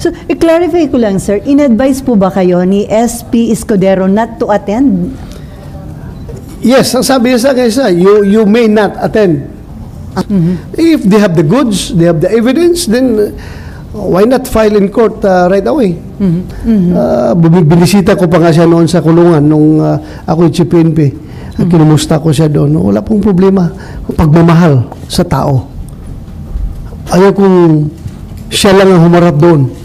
So, i-clarify ko lang, sir, in-advise po ba kayo ni SP Escudero not to attend? Yes, ang sabi niya sa akin, you may not attend. If they have the goods, they have the evidence, then why not file in court right away? Binisita ko pa nga siya noon sa kulungan nung ako yung PNP. Kinumusta ko siya doon. Wala pong problema. Pagmamahal sa tao. Ayaw kong siya lang ang humarap doon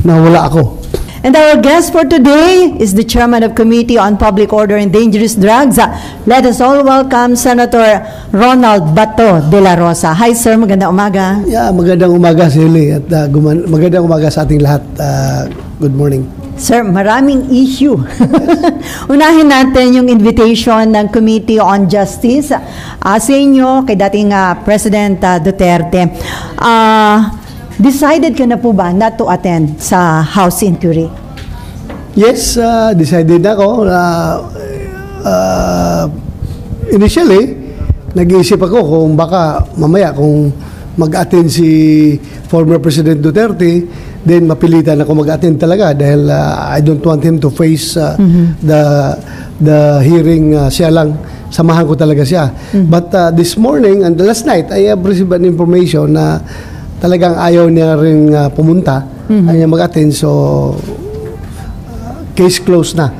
na wala ako. And our guest for today is the Chairman of Committee on Public Order and Dangerous Drugs. Let us all welcome Senator Ronald Bato de la Rosa. Hi sir, magandang umaga. Yeah, magandang umaga Sili at magandang umaga sa ating lahat. Good morning. Sir, maraming issue. Unahin natin yung invitation ng Committee on Justice sa inyo kay dating President Duterte. Decided ka na po ba not to attend sa House inquiry? Yes, decided na ako. Initially, nag-iisip ako kung baka mamaya kung mag-attend si former President Duterte, then mapilitan ako mag-attend talaga dahil I don't want him to face the hearing siya lang. Samahan ko talaga siya. But this morning and last night, I have received an information na talagang ayaw niya rin pumunta, ayaw niya mag-attend, so case closed na.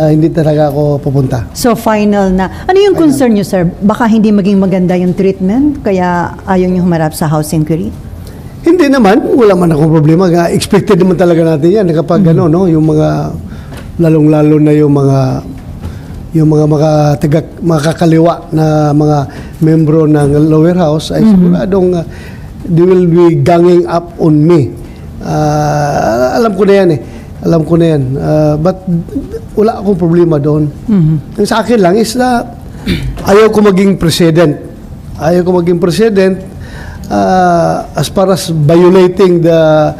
Hindi talaga ako pupunta. So final na. Ano yung concern niyo, sir? Baka hindi maging maganda yung treatment, kaya ayaw niyo humarap sa House inquiry? Hindi naman, wala man akong problema. Expected naman talaga natin yan kapag ano, no, yung mga lalong-lalo na yung mga makakaliwa na mga membro ng lower house ay siguradong they will be ganging up on me. Alam ko na yan eh. Alam ko na yan. But wala akong problema doon. Ang sa akin lang is na ayaw ko maging president. Ayaw ko maging president as far as violating the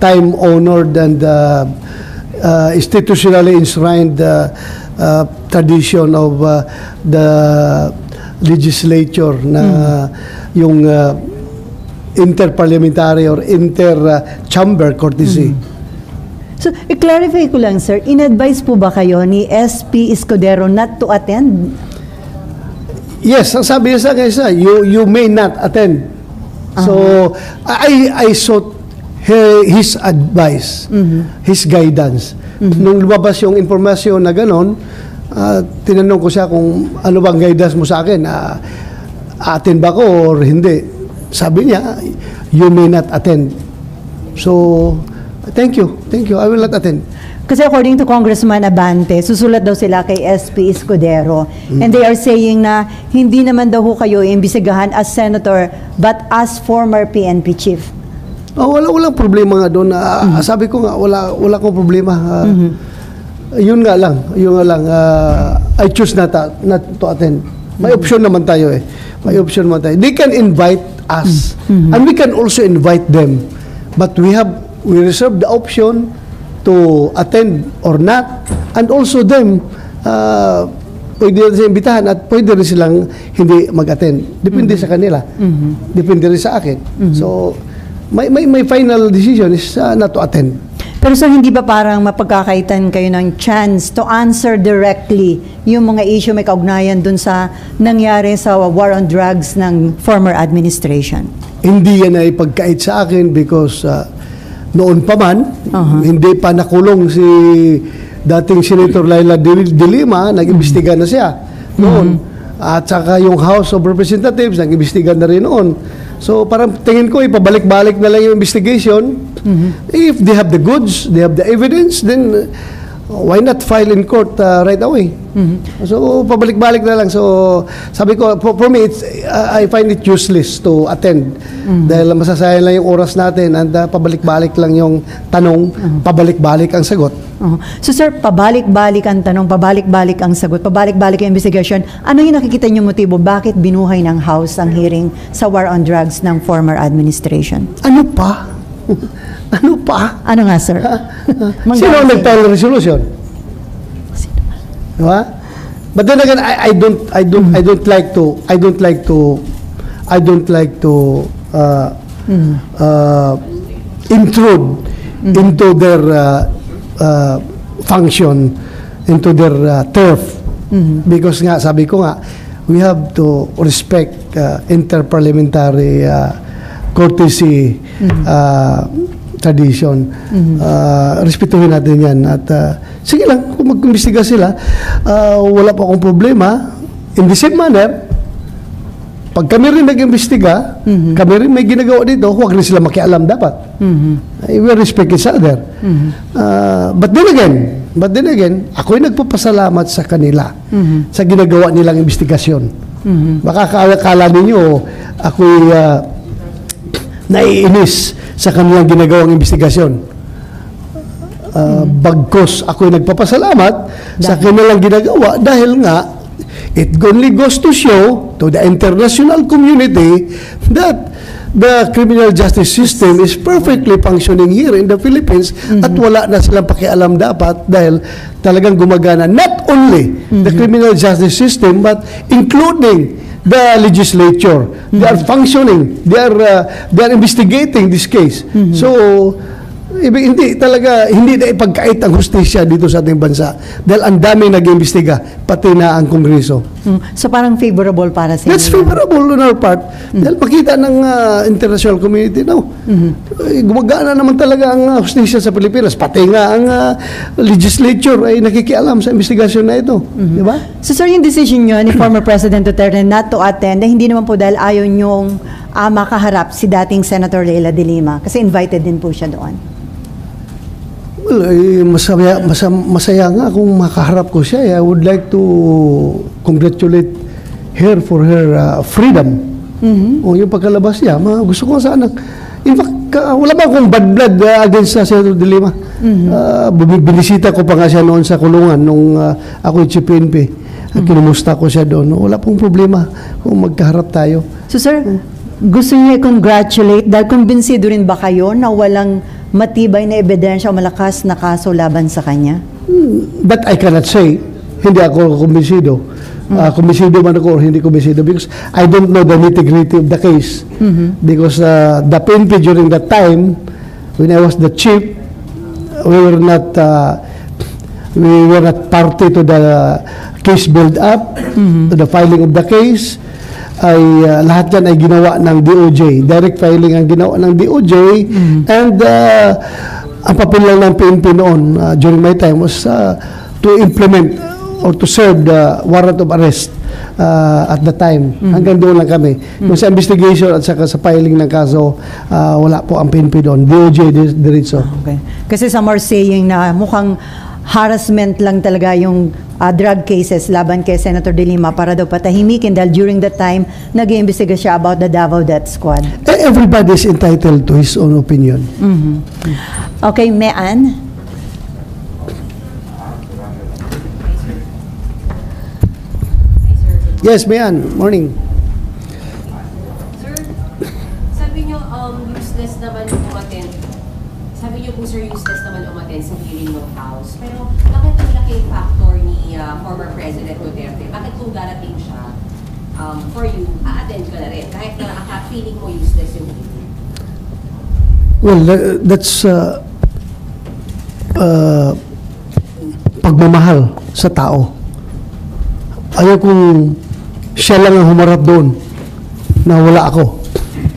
time-honored and institutionally enshrined tradition of the legislature na yung interparliamentary or inter-chamber courtesy. So, i-clarify ko lang, sir, in-advise po ba kayo ni SP Escudero not to attend? Yes, ang sabi niya sa akin, you may not attend. So, I sought his advice, his guidance. Nung lumabas yung informasyon na ganon, tinanong ko siya kung ano bang guidance mo sa akin, attend ba ko or hindi. Sabi niya, you may not attend. So, thank you, I will not attend. Kasi according to Congressman Abante, susulat daw sila kay SP Escudero. And they are saying na hindi naman daw kayo imbisigahan as senator, but as former PNP chief. Walang problema nga doon. Sabi ko nga, wala akong problema. Yun nga lang. I choose not to attend. May option naman tayo eh. May option naman tayo. They can invite us. And we can also invite them. But we reserve the option to attend or not. And also them, pwede rin silang imbitahan at pwede rin silang hindi mag-attend. Depende sa kanila. Depende rin sa akin. So, my final decision is not to attend. Pero sir, hindi ba parang mapagkakaitan kayo ng chance to answer directly yung mga issue may kaugnayan dun sa nangyari sa war on drugs ng former administration? Hindi yan ay pagkait sa akin because noon pa man, hindi pa nakulong si dating Senator Laila de Lima, nag-imbestiga na siya noon. At saka yung House of Representatives, nag-imbestiga na rin noon. So parang tingin ko, ipabalik-balik na lang yung investigation. If they have the goods, they have the evidence, then why not file in court right away? So pabalik-balik na lang. So sabi ko, for me, I find it useless to attend. Dahil masasayang lang yung oras natin and pabalik-balik lang yung tanong, pabalik-balik ang sagot. So sir, pabalik-balik ang tanong, pabalik-balik ang sagot, pabalik-balik ang investigation. Ano yung nakikita niyo motibo? Bakit binuhay ng House ang hearing sa war on drugs ng former administration? Ano pa? Ano pa? Ano nga, sir? Sino ang nag-file resolution? Diba? But then again, I don't like to intrude into their function, into their turf. Because nga, sabi ko nga, we have to respect interparliamentary courtesy tradition. Respetuhin natin yan. At sige lang, kung mag-imbestiga sila, wala pa akong problema. In the same manner, pag kami rin nag-imbestiga, kami rin may ginagawa dito, huwag rin sila makialam dapat. We respect each other. But then again, ako'y nagpapasalamat sa kanila sa ginagawa nilang investigasyon. Baka akala ninyo, ako'y naiinis sa kanilang ginagawang investigasyon. Bagkos ako'y nagpapasalamat sa kanilang ginagawa dahil nga it only goes to show to the international community that the criminal justice system is perfectly functioning here in the Philippines at wala na silang pakialam dapat dahil talagang gumagana not only the criminal justice system but including the legislature. They are functioning. They are investigating this case. So hindi na ipagkait ang hustisya dito sa ating bansa dahil ang daming nag-imbestiga pati na ang Kongreso. So parang favorable para sa inyo? That's favorable on our part dahil makita ng international community gumagana naman talaga ang hustisya sa Pilipinas pati nga ang legislature ay nakikialam sa investigasyon na ito. Di ba? So sir, yung decision nyo ni former President Duterte not to attend, hindi naman po dahil ayaw nyong makaharap si dating Senator Leila de Lima kasi invited din po siya doon. Well, masaya nga kung makaharap ko siya. I would like to congratulate her for her freedom. O yung pagkalabas niya, gusto ko sana. In fact, wala ba akong bad blood against Senator de Lima? Binisita ko pa nga siya noon sa kulungan nung ako yung Chief PNP. Kinumusta ko siya doon. Wala pong problema kung magkaharap tayo. So sir, gusto niyo i-congratulate dahil kumbinsido rin ba kayo na walang matibay na ebidensya o malakas na kaso laban sa kanya? That I cannot say. Hindi ako kumbinsido. Kumbinsido man ako or hindi kumbinsido because I don't know the nitty-gritty of the case. Because the PNP during that time, when I was the chief, we were not party to the case build-up, to the filing of the case. Lahat yan ay ginawa ng DOJ. Direct filing ang ginawa ng DOJ and ang papel lang ng PNP noon during my time was to implement or to serve the warrant of arrest at the time. Hanggang doon lang kami. Kung sa investigation at saka sa filing ng kaso, wala po ang PNP doon. DOJ diretso. Okay. Kasi some are saying na mukhang harassment lang talaga yung drug cases laban kay Senator de Lima para daw patahimikin dahil during that time nag-iimbestiga siya about the Davao Death Squad. Everybody is entitled to his own opinion. Okay, Mean? Yes, Mean. Morning. Sir, sabi niyo useless naman umattend. Sabi niyo po sir, useless naman umattend sa hearing ng House. Pero bakit ang laking factor ni former President Duterte? Bakit kung darating siya for you, a-attend ka na rin? Kahit na feeling mo useless yung hearing? Well, that's pagmamahal sa tao. Ayaw kung siya lang ang humarap doon na wala ako.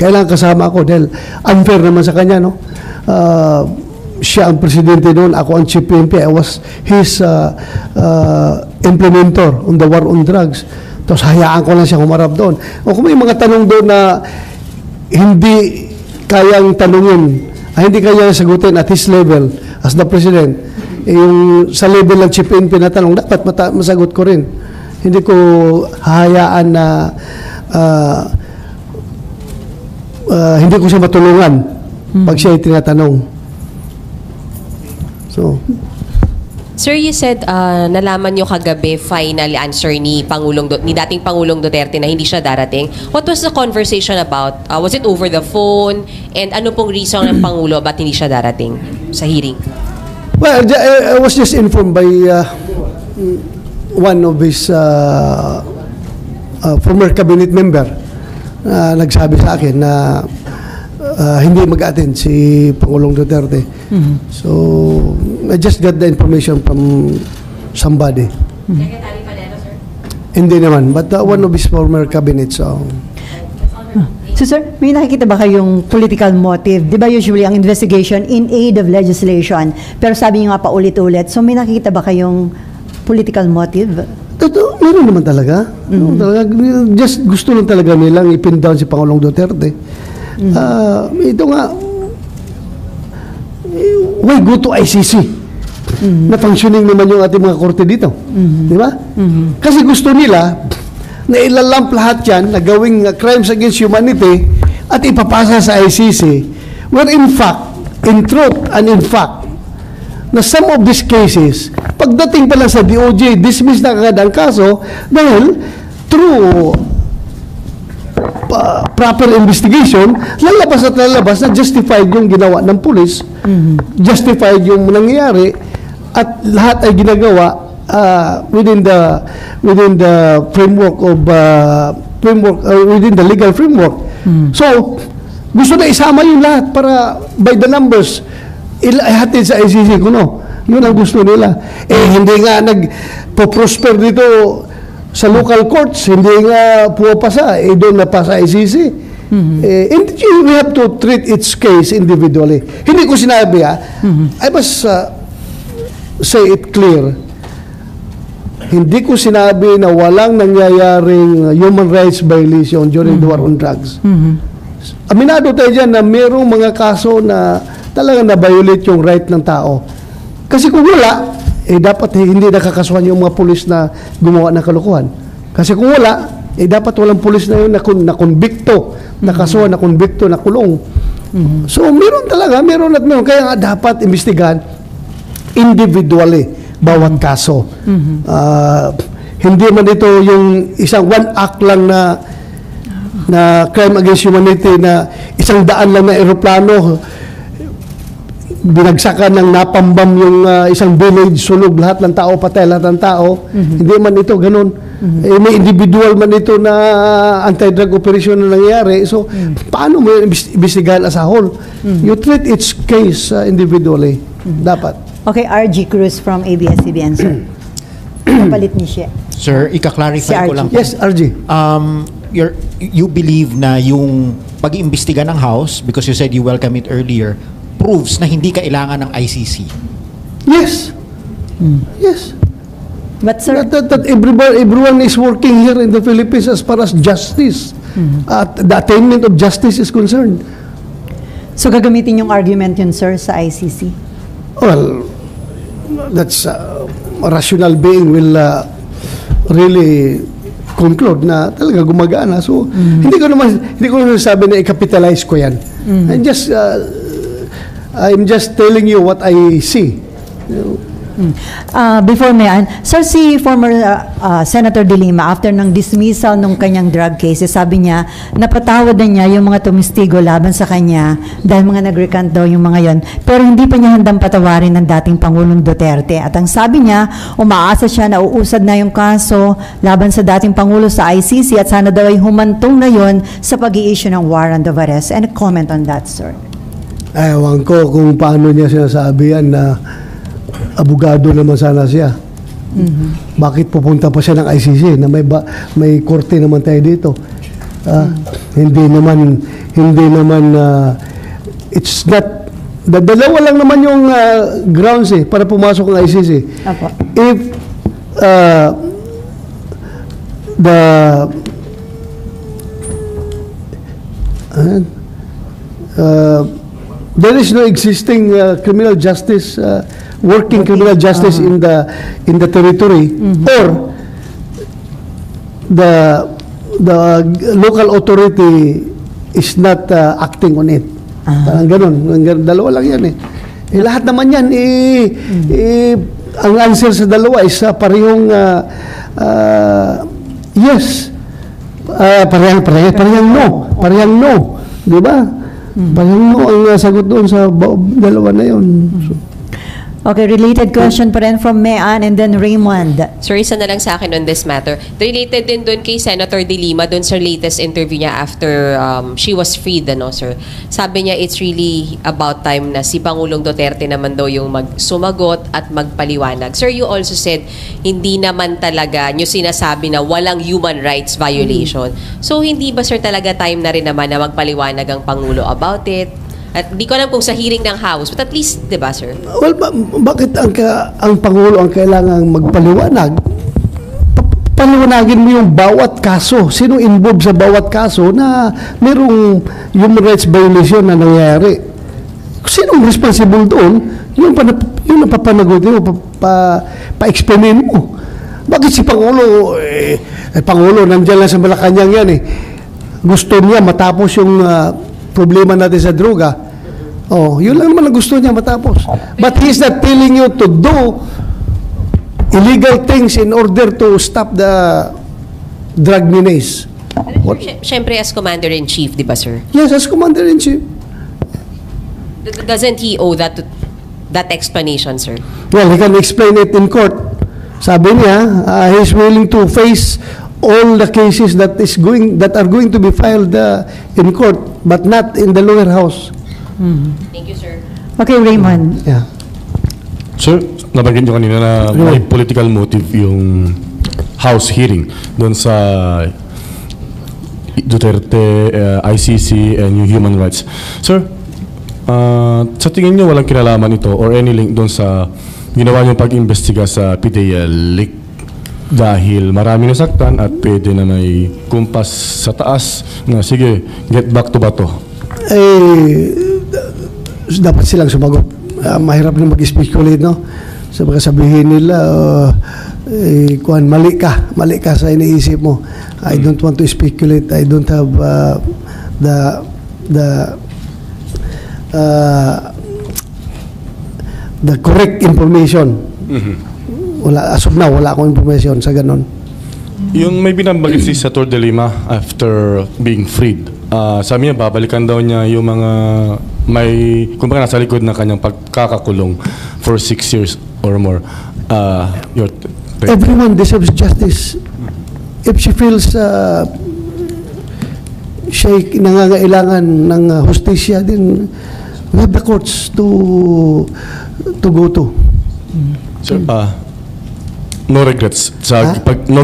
Kailangan kasama ako dahil unfair naman sa kanya, no? Siya ang presidente noon, ako ang chief PNP. I was his implementer on the war on drugs. Tapos hayaan ko lang siya humarap doon. O kung may mga tanong doon na hindi kayang tanungin, hindi kaya sagutin at his level as the president, yung sa level ng chief PNP na tanong, dapat masagot ko rin. Hindi ko hahayaan na hindi ko siya matulungan pag siya ay tinatanong. So, Sir, you said nalaman nyo kagabi final answer ni dating Pangulong Duterte na hindi siya darating. What was the conversation about? Was it over the phone? And ano pong reason ng Pangulo ba't hindi siya darating sa hearing? well, I was just informed by one of his former cabinet member na nagsabi sa akin na hindi mag-attend si Pangulong Duterte. So, I just got the information from somebody. Secretary Padero, sir? Hindi naman, but one of his former cabinet. So, So sir, may nakikita ba kayong political motive? Di ba usually ang investigation in aid of legislation? Pero sabi niyo nga pa ulit-ulit. So may nakikita ba kayong political motive? ito, meron naman talaga. Meron talaga. Just gusto lang talaga nilang ipin down si Pangulong Duterte. Ito nga, why go to ICC? Na functioning naman yung ating mga korte dito. Di ba? Kasi gusto nila na ilalamp lahat yan na gawing crimes against humanity at ipapasa sa ICC, where in fact, in truth and in fact, na some of these cases, pagdating pala sa DOJ, dismiss na agad ang kaso dahil through proper investigation, lalabas at lalabas na justified yung ginawa ng police, justified yung nangyayari, at lahat ay ginagawa within the framework of within the legal framework. So gusto na isama yung lahat para by the numbers ihatid sa ICC kuno. Yun ang gusto nila. Hindi nga nagpo-prosper dito sa local courts, hindi nga pumapasa, doon na pa sa ICC. And we have to treat each case individually. Hindi ko sinabi I must say it clear. Hindi ko sinabi na walang nangyayaring human rights violation during the war on drugs. Aminado tayo dyan na mayroong mga kaso na talagang na-violate yung right ng tao. Kasi kung wala, dapat hindi nakakasuhan yung mga pulis na gumawa ng kalokohan. Kasi kung wala, dapat walang pulis na yun na konbikto, nakasuhan, na konbikto, na kulong. So, meron talaga, meron at meron. Kaya nga dapat imbestigahan individually bawat kaso. Hindi man ito yung isang one act lang na crime against humanity na 100 lang na eroplano binagsakan ng napambam yung isang village, sunog lahat ng tao, patay lahat ng tao. Hindi man ito ganun. May individual man ito na anti-drug operation na nangyayari. So, paano mo imbestigahan as a whole? You treat each case individually. Dapat. Okay, RG Cruz from ABS-CBN, sir. Kapalit ni siya. Sir, ika-clarify ko lang po. Yes, RG. You believe na yung pag-iimbestiga ng House, because you said you welcome it earlier, proves na hindi kailangan ng ICC? Yes. Yes. But sir, That everyone is working here in the Philippines as far as justice, the attainment of justice is concerned. so gagamitin yung argument yun, sir, sa ICC? Well, that's a rational being will really conclude na talaga gumagana. So, hindi ko naman sabi na i-capitalize ko yan. I'm just telling you what I see. Before mayan, sir, si former Senator De Lima, after ng dismissal ng kanyang drug cases, sabi niya, napatawad na niya yung mga tumistigo laban sa kanya dahil mga nag-recant daw yung mga yon. Pero hindi pa niya handang patawarin ng dating Pangulong Duterte. At ang sabi niya, umaasa siya na uusad na yung kaso laban sa dating Pangulo sa ICC at sana daw ay humantong na yon sa pag-i-issue ng warrant of arrest. And a comment on that, sir? Ewan ko kung paano niya sinasabi yan na abogado naman sana siya. Bakit pupunta pa siya ng ICC na may korte naman tayo dito? Hindi naman it's not dalawa lang naman yung grounds para pumasok ng ICC. Apo. If there is no existing criminal justice working criminal justice in the territory, or the local authority is not acting on it. Parang ganun. Dalawa lang yan lahat naman yan ang answer sa dalawa is parehong yes, parehong no, di ba? Parehong no ang sagot doon sa dalawa na yun. So, Okay, related question pa rin from Mean and then Raymond. Sir, isa na lang sa akin on this matter. Related din doon kay Senator De Lima, doon sa latest interview niya after she was freed, ano, sir. Sabi niya, it's really about time na si Pangulong Duterte naman daw yung sumagot at magpaliwanag. Sir, you also said, hindi naman talaga nyo sinasabi na walang human rights violation. So, hindi ba, sir, talaga time na rin naman na magpaliwanag ang Pangulo about it? At di ko alam kung sa hearing ng House, but at least, di ba, sir? Well, bakit ang Pangulo ang kailangang magpaliwanag? Paliwanagin mo yung bawat kaso. Sino involved sa bawat kaso na merong human rights violation na nangyayari? Sinong responsible doon? Yung napapanagot mo, pa-explainin mo. Bakit si Pangulo, Pangulo, nandiyan lang sa Malacanang yan eh. Gusto niya matapos yung problema natin sa droga. Oh, yun lang naman ang gusto niya matapos. But he's not telling you to do illegal things in order to stop the drug menace. Siyempre, as Commander-in-Chief, di ba, sir? Yes, as Commander-in-Chief. Doesn't he owe that explanation, sir? Well, he can explain it in court. Sabi niya, he's willing to face all the cases that are going to be filed in court, but not in the lower house. Thank you, sir. Okay, Raymond. Yeah. Sir, nabanggit nyo kanina na may political motive yung House hearing doon sa Duterte, ICC, and yung human rights. Sir, sa tingin nyo walang kinalaman ito or any link doon sa ginawa nyo pag-imbestiga sa PDL leak dahil marami nasaktan at pwede na may kumpas sa taas na sige, get back to bato? Dapat silang sumagot. Mahirap na mag-speculate, no? Sa mga sabihin nila, mali ka sa iniisip mo. I don't want to speculate. I don't have the correct information. Wala, as of now, wala akong information sa ganon. Yung may binabagit si Senator De Lima after being freed, sabi niya babalikan daw niya yung mga may, kumbaga nasa likod ng kanyang pagkakakulong for 6 years or more. Everyone deserves justice. If she feels siya nangangailangan ng hustisya, then we have the courts to go to. Sir, no regrets no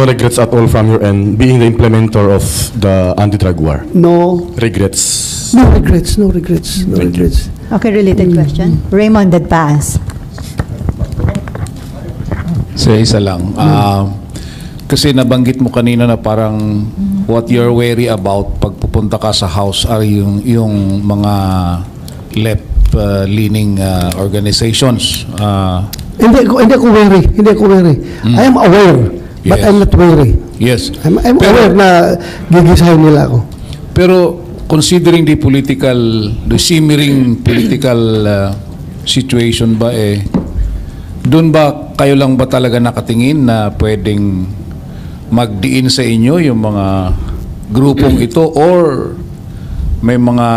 regrets at all from your end being the implementer of the anti-drug war. No Regrets. regrets. Okay, related question. Raymond, that pass. So, isa lang. Kasi nabanggit mo kanina na parang what you're wary about pag pupunta ka sa house are yung mga left-leaning organizations. Hindi ako wary. I am aware, but Yes. I'm not wary. Yes. I'm aware na gigisahin nila ako. Pero considering the simmering political situation ba doon ba kayo lang ba talaga nakatingin na pwedeng magdiin sa inyo yung mga grupong ito or may mga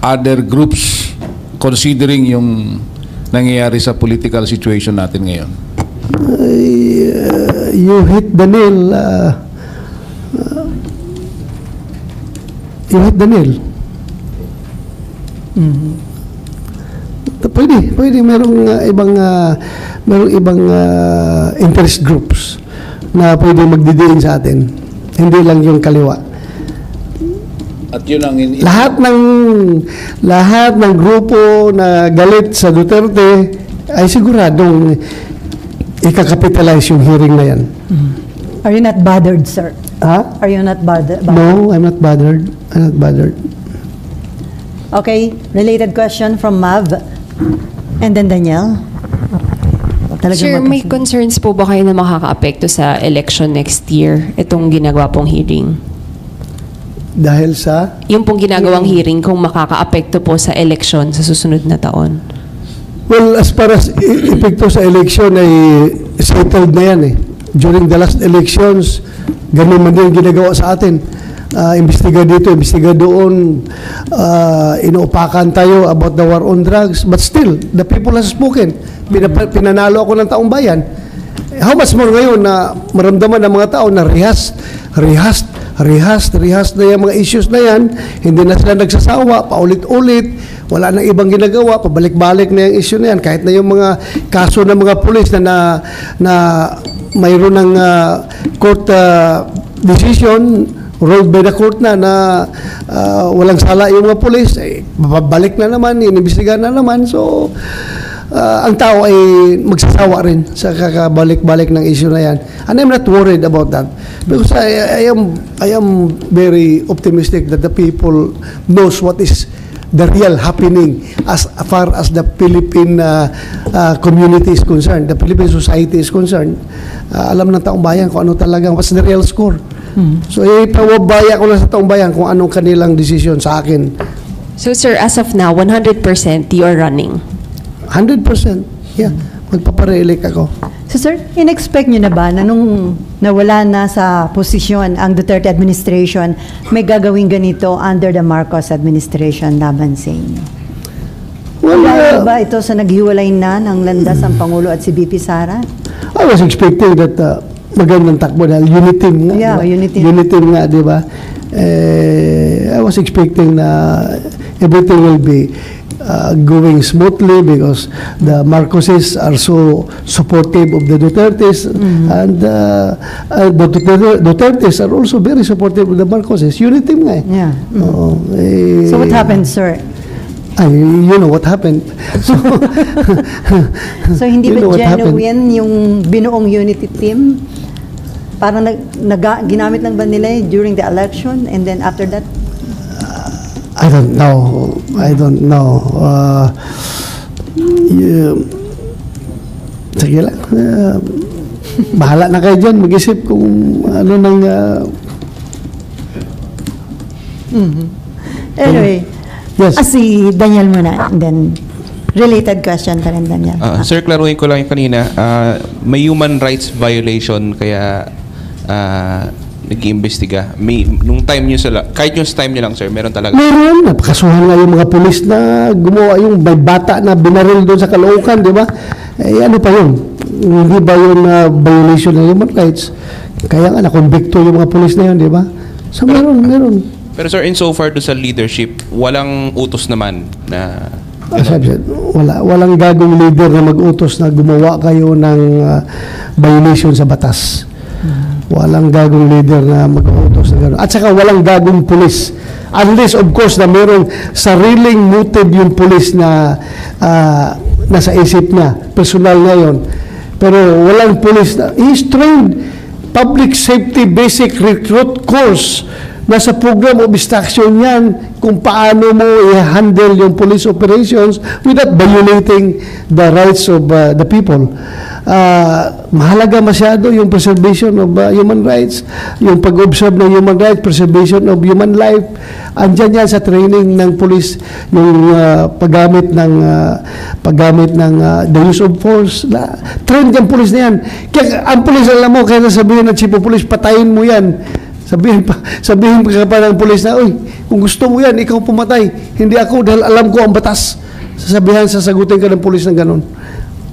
other groups considering yung nangyayari sa political situation natin ngayon? You hit the nail. Pwede merong ibang interest groups na pwede magdidiin sa atin. Hindi lang yung kaliwa. At yun ang lahat ng grupo na galit sa Duterte ay siguradong ikakapitalize yung hearing na yan. Are you not bothered, sir? Ha? Are you not bothered? No, I'm not bothered. Okay, related question from Mav. And then Danielle. Sir, may concerns po ba kayo na makaka-apekto sa election next year, itong ginagawa pong hearing? Dahil sa? Yung pong ginagawang hearing kung makaka-apekto po sa election sa susunod na taon? Well, as far as epekto sa election ay settled na yan eh. During the last elections, ganun man din ginagawa sa atin. imbestiga dito, imbestiga doon, inuupakan tayo about the war on drugs, but still, the people has spoken. Pinanalo ako ng taong bayan. How much more ngayon na maramdaman ng mga tao na rehased na yung mga issues na yan, hindi na sila nagsasawa, paulit-ulit, wala nang ibang ginagawa, pabalik-balik na yung issue na yan, kahit na yung mga kaso ng mga pulis na mayroon ng court decision, ruled by the court na walang sala yung mga pulis, babalik na naman, inimbestigahan na naman, so ang tao ay magsasawa rin sa kakabalik-balik ng issue na yan. And I'm not worried about that. Because I am very optimistic that the people knows what is the real happening as far as the Philippine community is concerned, the Philippine society is concerned. Alam ng taong bayan kung ano talaga, what's the real score. So ipawabaya ko lang sa taong bayan kung anong kanilang decision sa akin. So sir, as of now, 100% you are running? 100%. Yeah. Magpapare-elect ako. So sir, in-expect nyo na ba na nung nawala na sa posisyon ang Duterte administration, may gagawin ganito under the Marcos administration laban sa inyo? Well, Dahil ba ito sa naghiwalay na ng landas ang Pangulo at si BP Sara? I was expecting that magandang takbo dahil unity nga. Yeah, diba? unity. Unity nga, di ba? I was expecting na everything will be going smoothly because the Marcoses are so supportive of the Dutertes, and the Dutertes are also very supportive of the Marcoses. Unity nga eh. Yeah. Oo, So what happened, sir? You know what happened. So, So hindi you know ba what happened. genuine yung binuong unity team? Parang ginamit lang ba nila during the election and then after that? I don't know. Sige lang. Bahala na kayo dyan. Mag-isip kung ano nang... Anyway, Yes. si Daniel muna, and then related question pa rin, Daniel. Sir, klaruhin ko lang yung kanina. May human rights violation kaya nag-iimbestiga. Nung time nyo kahit yung time nyo lang, sir, meron talaga. Meron. Napakasuhan nga yung mga pulis na gumawa yung may bata na binaril doon sa Caloocan, di ba? Ano pa yun? Hindi ba yun violation ng human rights? Kaya nga, nakonbikto yung mga pulis na yun, di ba? So, meron. Pero sir, in so far do sa leadership, walang utos naman na... Walang gagong leader na mag-utos na gumawa kayo ng violation sa batas. Walang gagong leader na mag-utos na gano'n. At saka walang gagong pulis. Unless, of course, na mayroong sariling motive yung pulis na nasa isip niya. Personal na yun. Pero walang pulis na... He's trained public safety basic recruit course. Nasa program of instruction yan kung paano mo i-handle yung police operations without violating the rights of the people. Mahalaga masyado yung preservation of human rights, yung pag-observe ng human rights, preservation of human life. Andyan yan sa training ng police, yung paggamit ng the use of force. Train yung police na yan. Kaya ang police, alam mo, kaya sabihin ng chief of police, patayin mo yan. Sabihin pa ng pulis na, uy, kung gusto mo yan, ikaw pumatay. Hindi ako, dahil alam ko ang batas. Sasagutin ka ng pulis ng ganun.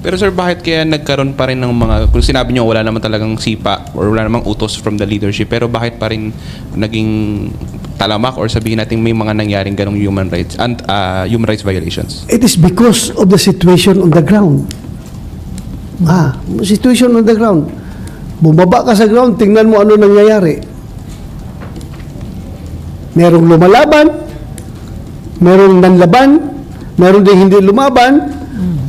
Pero sir, bakit kaya nagkaroon pa rin ng mga, kung sinabi nyo wala naman talagang sipa or wala namang utos from the leadership, pero bakit pa rin naging talamak or sabihin natin may mga nangyaring ganong human rights violations? It is because of the situation on the ground. Situation on the ground. Bumaba ka sa ground, tingnan mo ano nangyayari. Merong lumalaban, merong nanlaban, meron din hindi lumaban,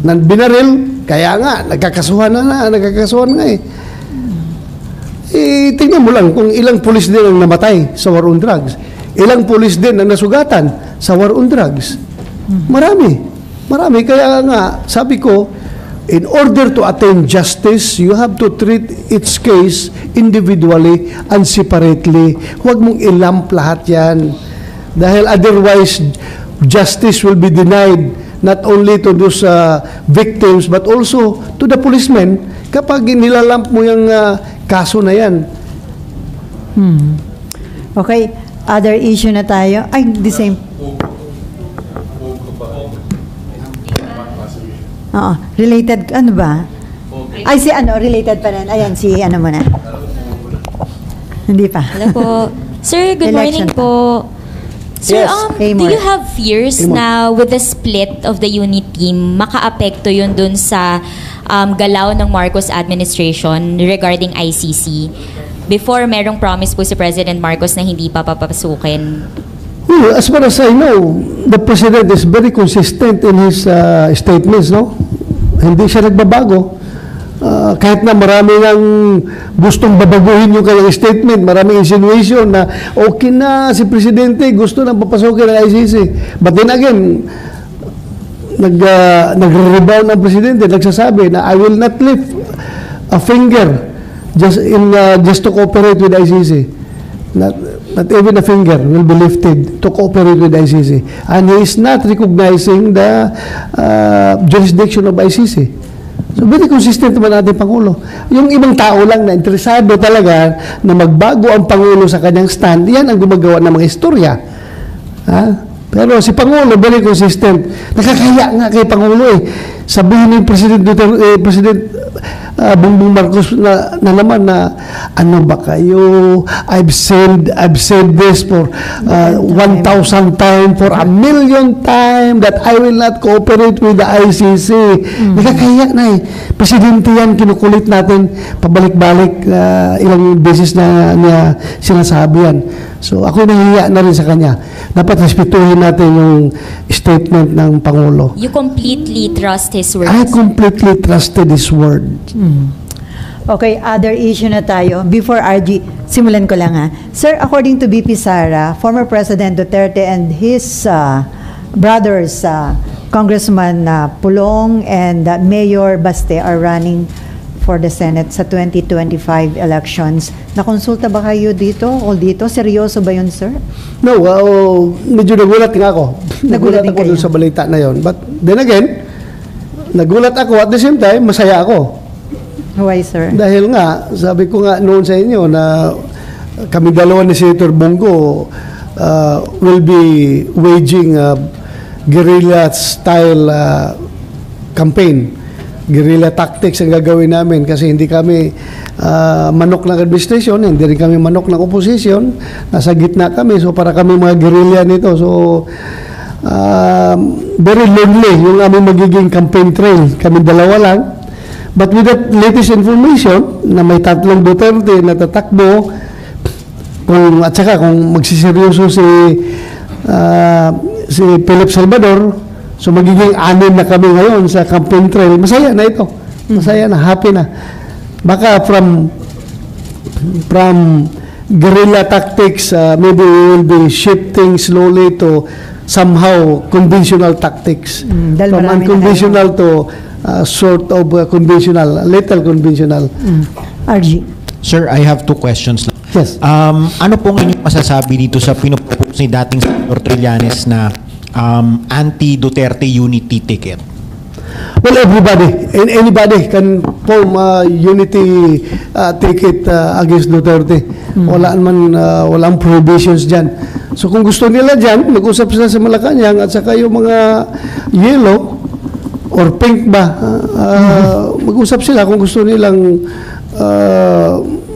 binaril, kaya nga, nagkakasuhan nga eh. Tingnan mo lang kung ilang pulis din ang namatay sa war on drugs. Ilang pulis din ang nasugatan sa war on drugs. Marami. Kaya nga, sabi ko, in order to attain justice, you have to treat each case individually and separately. Huwag mong ilump lahat yan. Dahil otherwise, justice will be denied not only to those victims but also to the policemen kapag nilalamp mo yung kaso na yan. Okay. Other issue na tayo. Ay, the same. Oo, related, ano ba? Ay, si ano, related pa rin. Ayan, si ano muna. Hindi pa. Hello po. Sir, good morning Election. po. Sir, Yes. do you have fears na with the split of the unit team, maka-apekto yun dun sa galaw ng Marcos administration regarding ICC? Before, merong promise po si President Marcos na hindi pa papapasukin. Well, as far as I know, the President is very consistent in his statements, no? Hindi siya nagbabago. Kahit na marami nang gustong babaguhin yung kanyang statement, maraming insinuation na okay na si Presidente, gusto nang papasukin ng ICC. But then again, nagre-rebound ang Presidente, nagsasabi na I will not lift a finger just to cooperate with ICC. Not even a finger will be lifted to cooperate with ICC. And he is not recognizing the jurisdiction of ICC. So, very consistent naman ating Pangulo. Yung ibang tao lang na interesado talaga na magbago ang Pangulo sa kanyang stand, yan ang gumagawa ng mga istorya. Ha? Pero si Pangulo, very consistent. Nakakaya nga kay Pangulo eh. Sabihin ni President Bongbong Marcos na naman na ano ba kayo, I've said this for 1,000 times, for 1,000,000 times that I will not cooperate with the ICC. Nakakaya na eh. Presidente yan, kinukulit natin pabalik-balik, ilang beses na niya sinasabi yan. So ako nahihiya na rin sa kanya. Dapat respetuhin natin yung statement ng Pangulo. You completely trust his words? I completely trusted his word. Okay, other issue na tayo. Before RG, simulan ko lang ha. Sir, according to BP Sara, former President Duterte and his brothers, Congressman Pulong and Mayor Baste are running for the Senate sa 2025 elections. Nakonsulta ba kayo dito? O dito? Seryoso ba yun, sir? No, medyo nagulat nga ako. Nagulat din ako kayo? dun sa balita na yon. But then again, nagulat ako at the same time, masaya ako. Why, sir? Dahil nga, sabi ko nga noon sa inyo na kami dalawa ni Senator Bongo will be waging guerrilla style campaign. Guerrilla tactics ang gagawin namin kasi hindi kami manok ng administration, hindi rin kami manok ng opposition. Nasa gitna kami, so para kami mga guerrilla nito. So, very lonely yung aming magiging campaign trail. Kami dalawa lang. But with that latest information na may 3 Duterte na tatakbo, at saka kung magsiseryoso si Philip Salvador, so magiging 6 na kami ngayon sa campaign trail. Masaya na ito. Masaya na, happy na. Baka from guerrilla tactics, maybe we will be shifting slowly to somehow conventional tactics. Dahil From marami na unconventional to sort of conventional, little conventional. RG. Sir, I have 2 questions. Yes. Ano pong inyong masasabi dito sa pinupropose ni dating Senator Trillanes na anti-Duterte unity ticket? Well, anybody can form a unity ticket against Duterte. Walang prohibitions dyan. So kung gusto nila dyan, mag-usap sila sa Malacanang at saka yung mga yellow or pink ba, mag-usap sila kung gusto nilang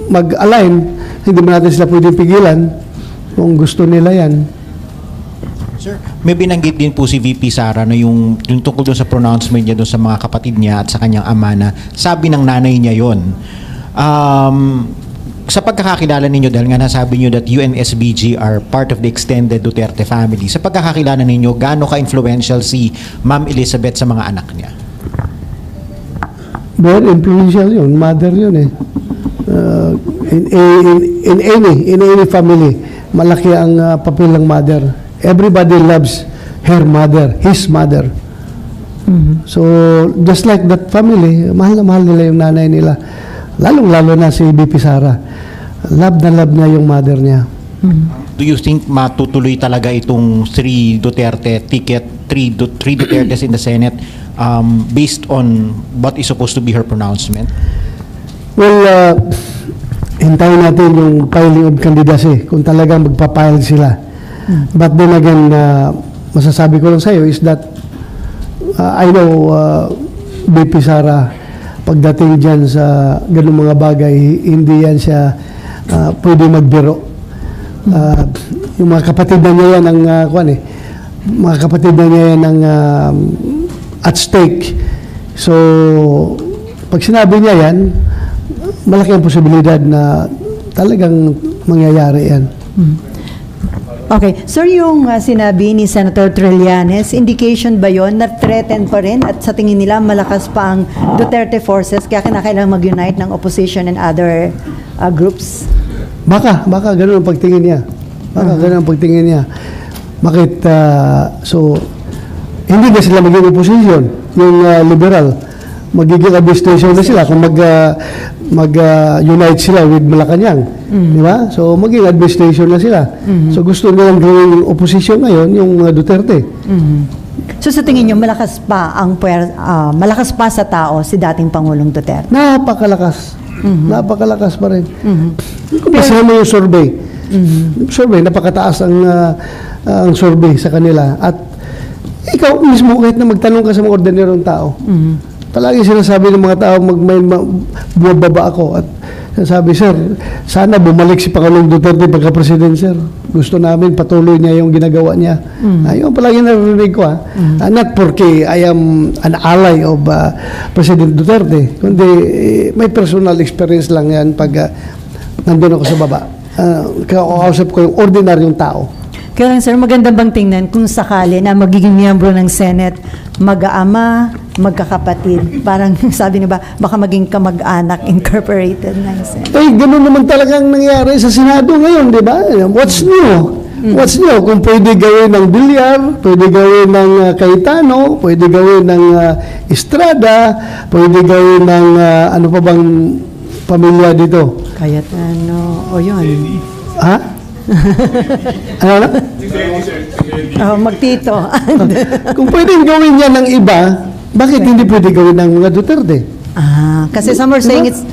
mag-align. Hindi ba natin sila pwedeng pigilan kung gusto nila yan. Sir, may binanggit din po si VP Sara na yung tungkol doon sa pronouncement niya doon sa mga kapatid niya at sa kanyang ama na sabi ng nanay niya yon. Sa pagkakakilala ninyo, dahil nga nasabi niyo that UNSBG are part of the extended Duterte family, sa pagkakakilala ninyo, gaano ka-influential si Ma'am Elizabeth sa mga anak niya? Very influential yun. Mother yun eh. In any family, malaki ang papel ng mother. Everybody loves her mother, his mother. So, just like that family, mahal na mahal nila yung nanay nila. Lalong-lalo na si BP Sara. Love na love niya yung mother niya. Do you think matutuloy talaga itong 3 Duterte ticket, 3 Dutertes in the Senate based on what is supposed to be her pronouncement? Well, hintayin natin yung filing of candidacy kung talagang magpa-file sila. But then again, masasabi ko lang sa iyo is that I know BP Sara, pagdating dyan sa ganung mga bagay, hindi yan siya pwede magbiro. Yung mga kapatid na niya yan ang mga kapatid na niya yan ang at stake. So pag sinabi niya yan, malaki ang posibilidad na talagang mangyayari yan. Okay. Sir, yung sinabi ni Senator Trillanes, indication ba yon na threatened pa rin at sa tingin nila malakas pa ang Duterte forces kaya kinakailangan mag-unite ng opposition and other groups? Baka ganun ang pagtingin niya. Ganun ang pagtingin niya. Bakit, so, hindi na sila magiging opposition, yung liberal. Magiging administration na sila kung mag-unite sila with Malacanang. Di ba? So, magiging administration na sila. So, gusto nilang gawing opposition ngayon, yung Duterte. So, sa tingin niyo, malakas pa sa tao si dating Pangulong Duterte? Napakalakas. Napakalakas pa rin. Kung basahin mo yung survey, napakataas ang survey sa kanila. At ikaw mismo, kahit na magtanong ka sa mga ordinarong tao, palagi sinasabi ng mga tao, bumababa ako. At sinasabi, sir, sana bumalik si Pangulong Duterte pagka-president, sir. Gusto namin patuloy niya yung ginagawa niya. Ayun, palagi narinig ko, not porque I am an ally of President Duterte, kundi may personal experience lang yan pag nandun ako sa baba. Kakausap ko yung ordinaryong tao. Kaya lang, sir, maganda bang tingnan kung sakali na magiging miyembro ng Senate, mag-aama, magkakapatid? Parang sabi niyo ba, baka maging kamag-anak incorporated ng Senate? Eh, ganoon naman talagang nangyari sa Senado ngayon, di ba? What's new? What's new? Kung pwede gawin ng Villar, pwede gawin ng Cayetano, pwede gawin ng Estrada, pwede gawin ng ano pa bang pamilya dito? Cayetano, o yun. Ha? Ano na? Magtito. Kung pwedeng gawin niya ng iba, bakit hindi pwede gawin ng mga Duterte? Kasi some are saying it's...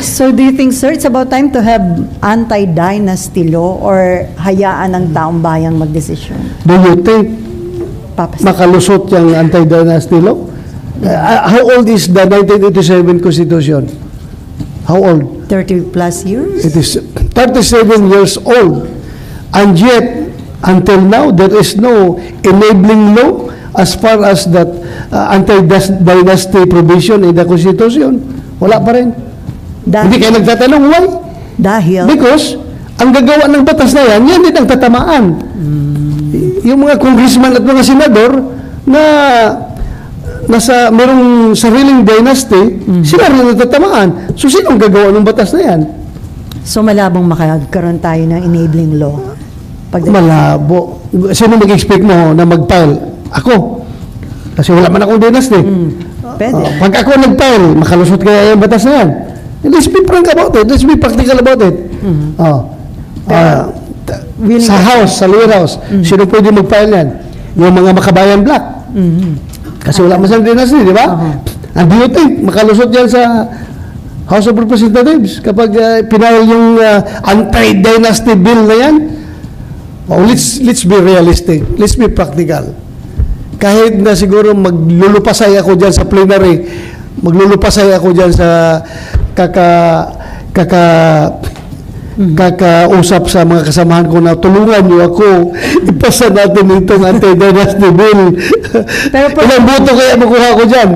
So do you think, sir, it's about time to have anti-dynasty law or hayaan ng taong bayang magdesisyon? Do you think makalusot yung anti-dynasty law? How old is the 1987 Constitution? How old? 30 plus years? It is 37 years old. And yet, until now, there is no enabling law as far as that anti-dynasty provision in the Constitution. Wala pa rin. Hindi kayo nagtatanong, why? Dahil? Because, ang gagawa ng batas na yan, yan din ang tatamaan. Yung mga congressman at mga senador na nasa merong sariling dynasty, sila rin natatamaan. So, sino ang gagawa ng batas na yan? So, malabong makakaroon tayo ng enabling law? Malabo. Sino mag-expect mo na mag-file? Ako. Kasi wala man akong dynasty. Pwede. Pag ako nag-file, makalusot kaya yung batas na yan. Let's be frank about it. Let's be practical about it. Sa house, sa lower house, sino pwede mag-file yan? Yung mga makabayan black. Kasi wala man sa dynasty, di ba? And do you think makalusot yan sa House of Representatives kapag pinahal yung anti-dynasty bill na yan? Oh, let's be realistic. Let's be practical. Kahit na siguro maglulupasay ako dyan sa plenary, maglulupasay ako dyan sa kakausap sa mga kasamahan ko na tulungan niyo ako, ipasa natin itong anti-dynasty bill. Pero ilang boto kaya makuha ko dyan?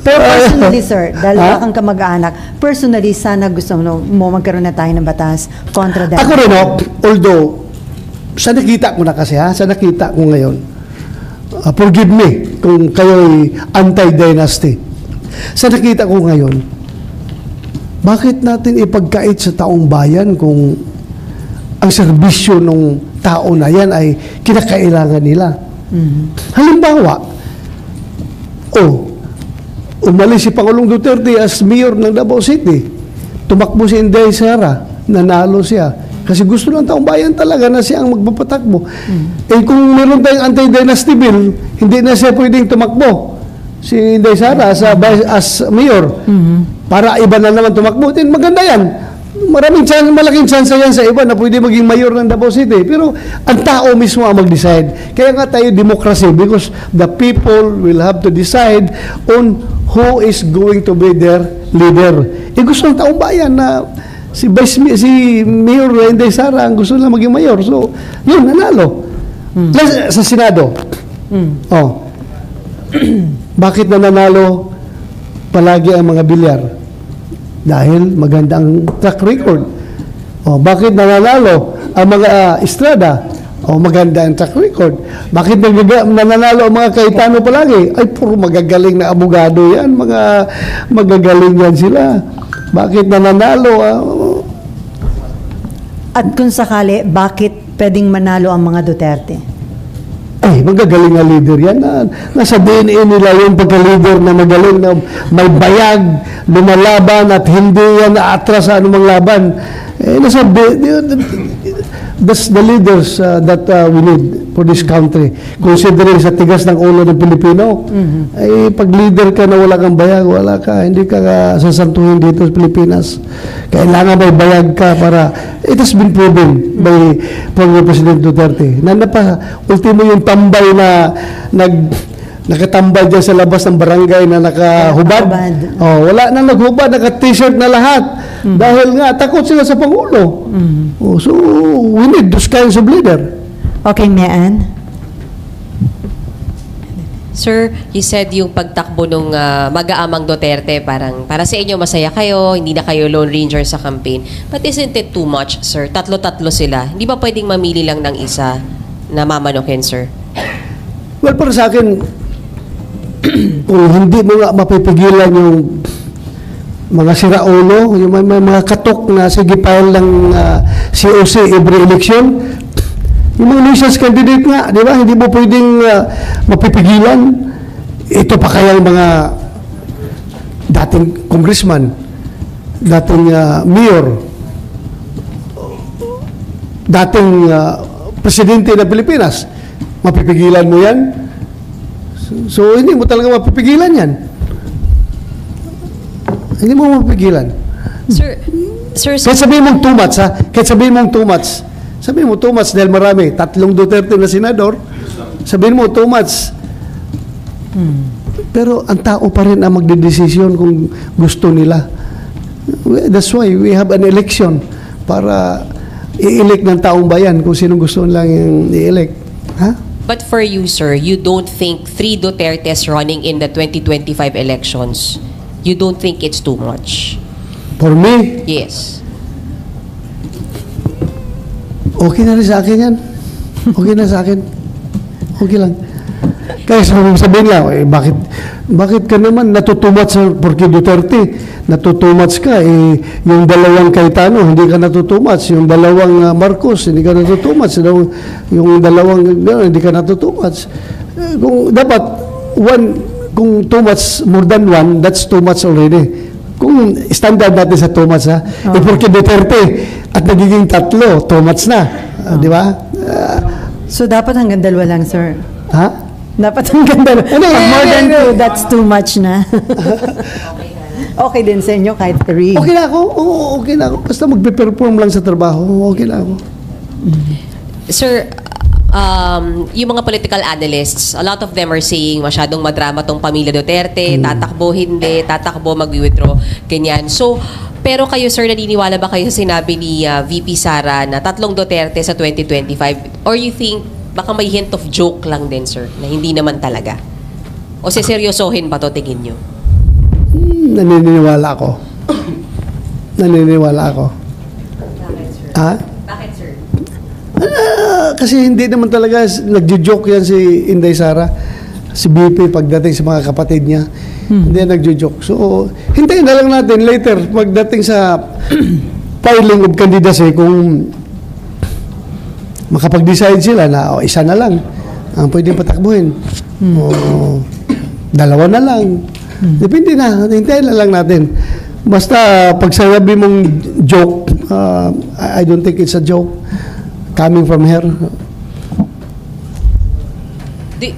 Pero personally, sir, dahil wala kang kamag-anak, personally, sana gusto mo magkaroon na tayo ng batas kontra dynasty. Ako rin, although, sa nakita ko na kasi, sa nakita ko ngayon, forgive me kung kayo'y anti-dynasty. Sa nakita ko ngayon, bakit natin ipagkait sa taong bayan kung ang serbisyo ng tao na yan ay kinakailangan nila? Halimbawa, umalis si Pangulong Duterte as mayor ng Davao City. Tumakbo si Inday Sara, nanalo siya. Kasi gusto ng taong bayan talaga na siya ang magpapatakbo. Eh kung meron tayong anti-dynasty bill, hindi na siya pwedeng tumakbo. Si Inday Sara as mayor. Para iba na naman tumakbo. Then maganda yan. malaking chance yan sa iba na pwede maging mayor ng Davao City. Pero ang tao mismo ang mag-decide. Kaya nga tayo democracy because the people will have to decide on who is going to be their leader. Gusto ng taong bayan na si Mayor Inday Sara ang gusto na maging mayor. So, yun, nanalo. Sa Senado. Oh. Bakit nanalo palagi ang mga bilyar? Dahil maganda ang track record. O, bakit nananalo ang mga Estrada? O, maganda ang track record. Bakit nananalo ang mga Cayetano palagi? Ay, puro magagaling na abogado yan. Mga magagaling yan sila. Bakit nananalo? At kung sakali, bakit pwedeng manalo ang mga Duterte? Ay, magagaling na leader yan. Nasa DNA nila yung pagka-leader na magaling na may bayag, lumalaban at hindi yan naatras sa anumang laban. That's the leaders that we need for this country. Considering sa tigas ng ulo ng Pilipino, ay pag leader ka na wala kang bayag, hindi ka sasantuhin dito sa Pilipinas. Kailangan may bayag ka para, it has been proven by former President Duterte. Ultimo yung tambay na nakatambay dyan sa labas ng barangay na nakahubad. Oh, wala na naghubad, naka-t-shirt na lahat. Dahil nga, takot sila sa Pangulo. Oh, so, we need those kinds of leader. Okay, Mian. Sir, you said yung pagtakbo nung mag-aamang Duterte, parang para sa inyo masaya kayo, hindi na kayo Lone Ranger sa campaign. But isn't it too much, sir? Tatlo-tatlo sila. Hindi ba pwedeng mamili lang ng isa na mamanokin, sir? Well, para sa akin, kung hindi mo nga mapipigilan yung mga siraulo, yung may mga katok na sigipayan ng COC every election, yung mga nuisance candidate nga, di ba? Hindi mo pwedeng mapipigilan. Ito pa kaya yung mga dating congressman, dating mayor, dating presidente ng Pilipinas. Mapipigilan mo yan? So, hindi mo talaga mapipigilan yan. Hindi mo mapipigilan. Sir, kahit sabihin mong too much, ha? Kahit sabihin mong too much. Sabihin mo too much dahil marami. 3 Duterte na senador. Sabihin mo too much. Pero ang tao pa rin ang magdedesisyon kung gusto nila. That's why we have an election para i-elect ng taong bayan kung sino gusto lang yung i-elect. Ha? but for you, sir, you don't think 3 Dutertes running in the 2025 elections, you don't think it's too much? For me? Yes. Okay na rin sa akin yan. Okay na sa akin. Okay lang. Kaya sabihin lang, bakit ka naman natutumat sa porque Duterte? Natutumat ka, yung dalawang Cayetano, hindi ka natutumat. Yung dalawang Marcos, hindi ka natutumat. Yung dalawang hindi ka natutumat. Kung dapat, kung too much, more than one, that's too much already. Kung standard natin sa too much, ha? Porque Duterte at nagiging 3, too much na. Di ba? So, dapat hanggang 2 lang, sir. Ha? Dapat hanggang 2. More than 2, that's too much na. Okay din sa inyo kahit 3. Okay na ako. Oo, okay na ako. Basta magpe-perform lang sa trabaho. Okay na ako. Sir, yung mga political analysts, a lot of them are saying masyadong madrama tong pamilya Duterte, tatakbo, hindi, tatakbo, mag-withdraw, ganyan. So, pero kayo, sir, naniniwala ba kayo sa sinabi ni VP Sara na 3 Duterte sa 2025? Or you think baka may hint of joke lang din, sir, na hindi naman talaga? O seryosohin ba to, tingin nyo? Naniniwala ako. Naniniwala ako. Bakit, sir? Ha? Bakit, sir? Kasi hindi naman talaga nagjo-joke yan si Inday Sara, si BP pagdating sa mga kapatid niya. Hindi nagjo-joke. So, hintayin na lang natin later pagdating sa filing of candidacy kung makapag-decide sila na isa na lang ang pwedeng patakbuhin. O 2 na lang. Depende na. Hintayin na lang natin. Basta pag sinabi mong joke, I don't think it's a joke coming from her.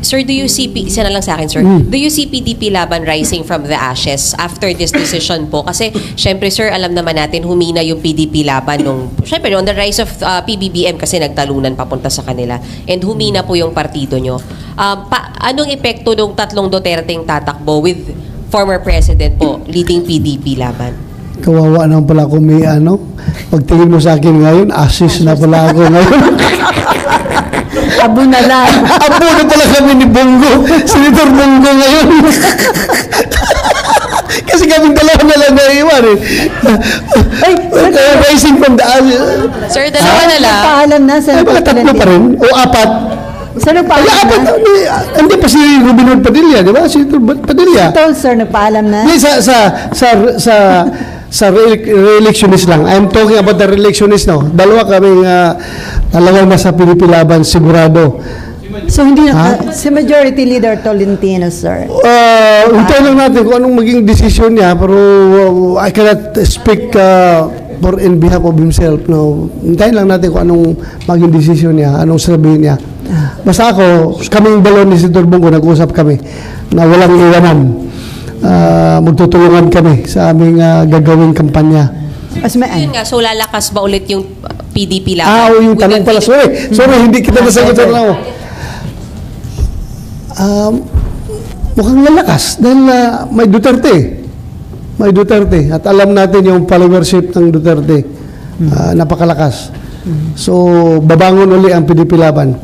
Sir, do you see, isa na lang sa akin, sir, do you see PDP Laban rising from the ashes after this decision po? Kasi, syempre, sir, alam naman natin, humina yung PDP Laban nung, syempre, on the rise of PBBM kasi nagtalunan papunta sa kanila. And humina po yung partido nyo. Anong epekto ng tatlong Duterteng tatakbo with former president po leading PDP Laban? Kawawa naman pala ako may pagtingin mo sa akin ngayon, assist na pala ako ngayon. Abo na lang. Abo na pala kami ni Bongo. Senator Bongo ngayon. Kasi kaming dalawa na lang naiwan eh. Ay, rising from the Sir, dalawa na lang. Paalam na sa baka tatlo pa rin. O apat. Sir, nagpaalam na? Hindi pa si Robin Hood Padilla, di ba? Si Padilla. Ito, sir, nagpaalam na? Hindi, sa re-electionist lang. I'm talking about the re-electionist now. Dalawa kaming talawang nasa Pilipilaban, sigurado. So, hindi na, si Majority Leader Tolentino, sir. Hintayin lang natin kung anong maging desisyon niya, pero I cannot speak for in behalf of himself. No. Hintayin lang natin kung anong maging desisyon niya, anong sabihin niya. Basta ako, kaming dalawa ni Senator Bongo, nag-usap kami na walang iwanan. Magtutulungan kami sa aming gagawing kampanya. Yun nga, so lalakas ba ulit yung PDP Laban? Yung tanong pala. Sorry, hindi kita nasagot sa tanong. Mukhang lalakas dahil may Duterte. May Duterte. At alam natin yung followership ng Duterte. Napakalakas. So, babangon uli ang PDP Laban.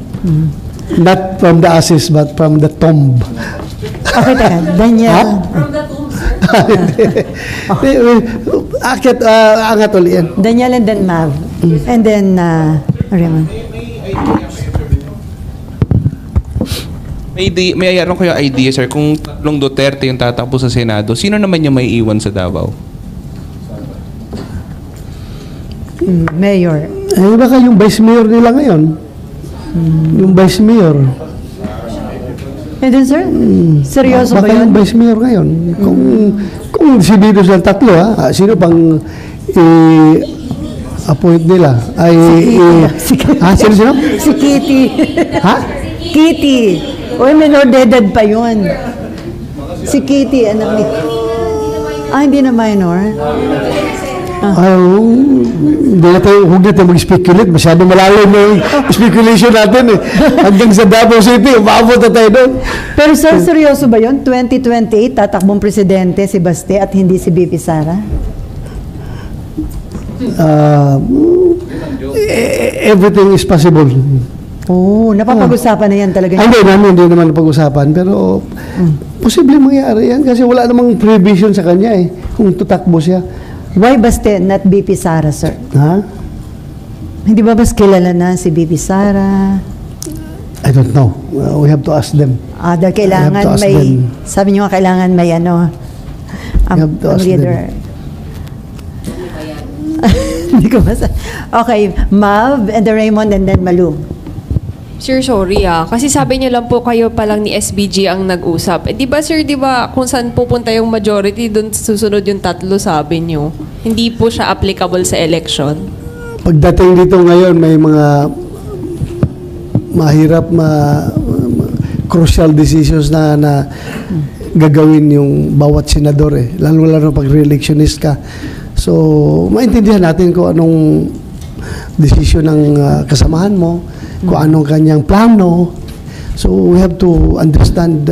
Not from the ashes, but from the tomb. Okay, teka. Daniel. From the tomb, sir. Angat uli yan. Daniel and then Mav. And then Raymond. May ayaran ko yung idea, sir. Kung tatlong Duterte yung tatakbo sa Senado, sino naman yung may iwan sa Davao? Mayor. Baka yung vice mayor nila ngayon. Yung vice mayor. And then, sir? Seryoso ba baka yun? yung vice mayor ngayon. Kung sinido silang tatlo, sino pang appoint nila? Sino? Si Kitty. Ha? Kitty. Uy, minor de edad pa yun. Si Kitty, anak ni... hindi na minor. Huwag natin mag-speculate. Masyado malalim na yung speculation natin eh. Hanggang sa Davao City, umabot na tayo doon. Pero sir, seryoso ba yun? 2028, tatakbong presidente si Baste at hindi si BP Sara? Everything is possible. Napapag-usapan na yan talaga. Hindi naman napag-usapan. Pero posible mangyari yan kasi wala namang prohibition sa kanya eh. Kung tutakbo siya. Why Baste, not BP Sara, sir? Ha? Hindi ba mas kilala na si BP Sara? I don't know. We have to ask them. Dahil kailangan may... Sabi niyo nga kailangan may leader. Hindi ko basta. Okay, Mav, and then Raymond, and then Malu. Sir, sorry kasi sabi niyo lang po kayo pa lang ni SBG ang nag-usap. Di ba sir, kung saan pupunta yung majority, doon susunod yung tatlo sabi niyo. Hindi po siya applicable sa election. Pagdating dito ngayon, may mga mahirap, crucial decisions na gagawin yung bawat senador eh. Lalo pag re-electionist ka. So, maintindihan natin kung anong decision ng kasamahan mo, kung anong kanyang plano. So, we have to understand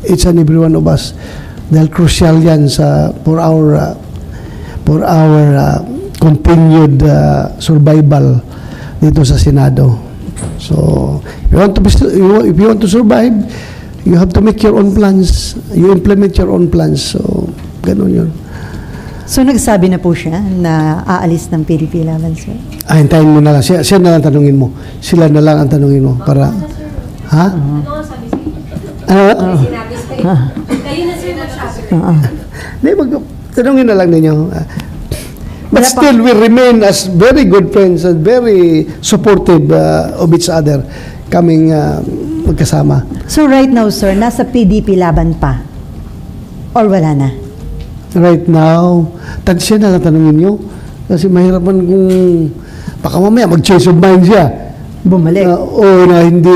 each and every one of us dahil crucial yan for our continued survival dito sa Senado. So, if you want to survive, you have to make your own plans. You implement your own plans. So, ganun yun. So, nagsabi na po siya na aalis ng PDP Laban, sir? Hintayin mo na lang. Siya na lang tanungin mo. Sila na lang ang tanungin mo. Para, ha? Kayo na sir magsabi. Tanungin na lang ninyo. But still, we remain as very good friends and very supportive of each other. Kaming magkasama. So, right now, sir, nasa PDP Laban pa? Or wala na? Right now, siya na lang tanungin nyo. Kasi mahirapan kung baka mamaya mag-change of mind siya. Bumalik. O na hindi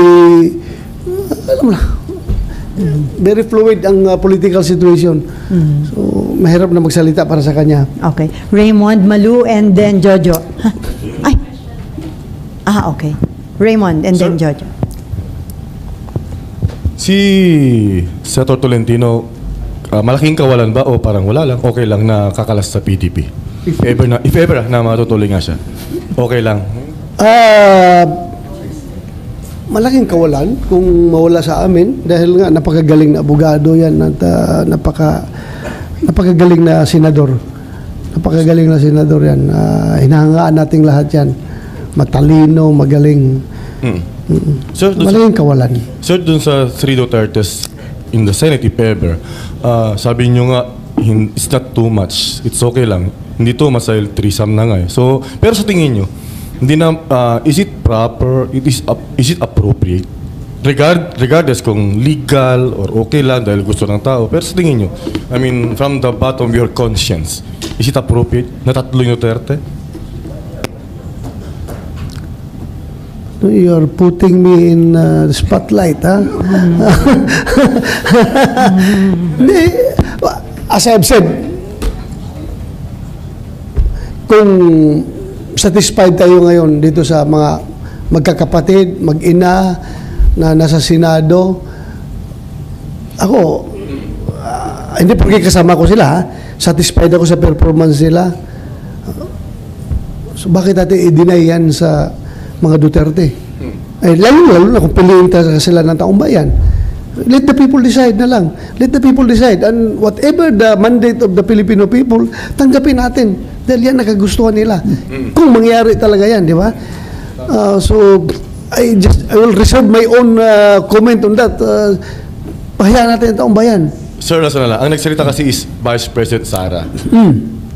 alam mo na, very fluid ang political situation. So, mahirap na magsalita para sa kanya. Okay. Raymond, Malu, and then Jojo. Huh? Ay! Okay. Raymond, and then Jojo. Si Senator Tolentino, malaking kawalan ba o parang wala lang, okay lang na kakalas sa PDP? If ever na matutuloy nga siya, okay lang. Malaking kawalan kung mawala sa amin dahil nga napakagaling na abogado yan at napakagaling na senador. Napakagaling na senador yan. Hinahangaan nating lahat yan. Matalino, magaling. Sir, malaking kawalan. Sir, dun sa 3 Dutertes in the Senate, if ever, sabi nyo nga, it's not too much. It's okay lang. Hindi too much dahil threesome na nga eh. So, pero sa tingin nyo, hindi na, is it proper, is it appropriate? Regardless kung legal or okay lang dahil gusto ng tao, pero sa tingin nyo, I mean, from the bottom of your conscience, is it appropriate na tatlo yung Duterte? You're putting me in the spotlight, ha? As I've said, kung satisfied tayo ngayon dito sa mga magkakapatid, mag-ina na nasa Senado, ako, hindi porque kasama ko sila, ha? Satisfied ako sa performance nila. So bakit natin i-deny yan sa mga Duterte? Lalo na kung piliin sila ng taong bayan. Let the people decide na lang. Let the people decide. And whatever the mandate of the Filipino people, tanggapin natin. Dahil yan nakagustuhan nila. Kung mangyari talaga yan, di ba? So, I will reserve my own comment on that. Pahayaan natin ang taong bayan. Sir, nasa na lang. Ang nagsalita kasi is Vice President Sara.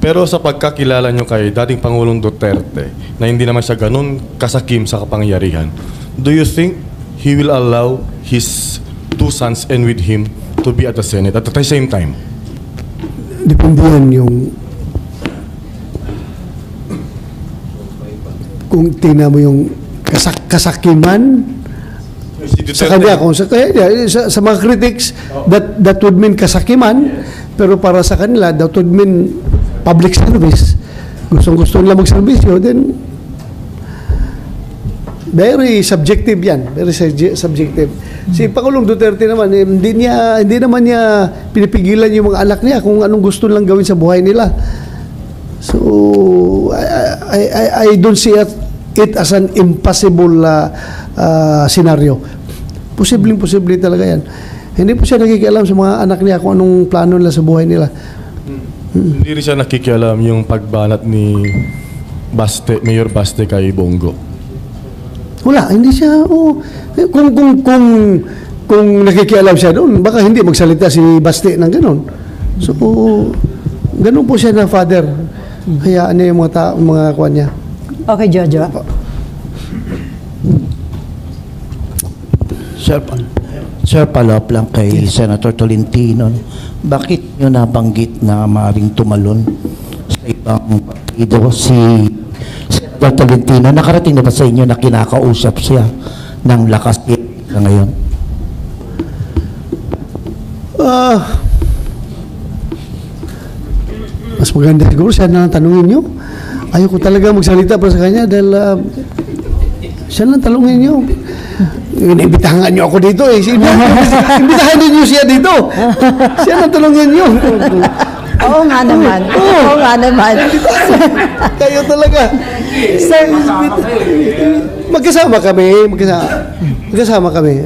Pero sa pagkakilala nyo kay dating Pangulong Duterte, na hindi naman siya ganun kasakim sa kapangyarihan, do you think he will allow his two sons and with him to be at the Senate at the same time? Depende yan yung kung tingnan mo yung kasakiman sa kanya, kung sa mga critics, that would mean kasakiman, pero para sa kanila, that would mean public service. Gustong-gusto nila mag-servisyo, then very subjective yan. Very subjective. Si Pangulong Duterte naman, hindi naman niya pinipigilan yung mga anak niya kung anong gusto lang gawin sa buhay nila. So, I don't see it as an impossible scenario. Posibleng-posible talaga yan. Hindi po siya nakikialam sa mga anak niya kung anong plano nila sa buhay nila. Hindi rin siya nakikialam yung pagbanat ni Mayor Baste kay Bongo. Wala, hindi siya. Kung nakikialam siya doon, baka hindi magsalita si Baste ng gano'n. So, gano'n po siya na father. Hayaan niya yung mga kuwan niya. Okay, Jojo. Sir, follow-up lang kay Senator Tolentino. Bakit nyo nabanggit na maaaring tumalon sa ibang partido si Senator Tolentino? Nakarating na ba sa inyo na kinakausap siya ng lakas sa ngayon? Mas maganda siguro siya na tanungin nyo. Ayoko talaga magsalita para sa kanya dahil siya lang tanungin nyo. Inibitahan nyo ako dito eh. Imbitahan nyo siya dito. Siya lang tanungin nyo. Oo nga naman. Oo nga naman. Kayo talaga. Sir, magkasama kami. Magkasama kami.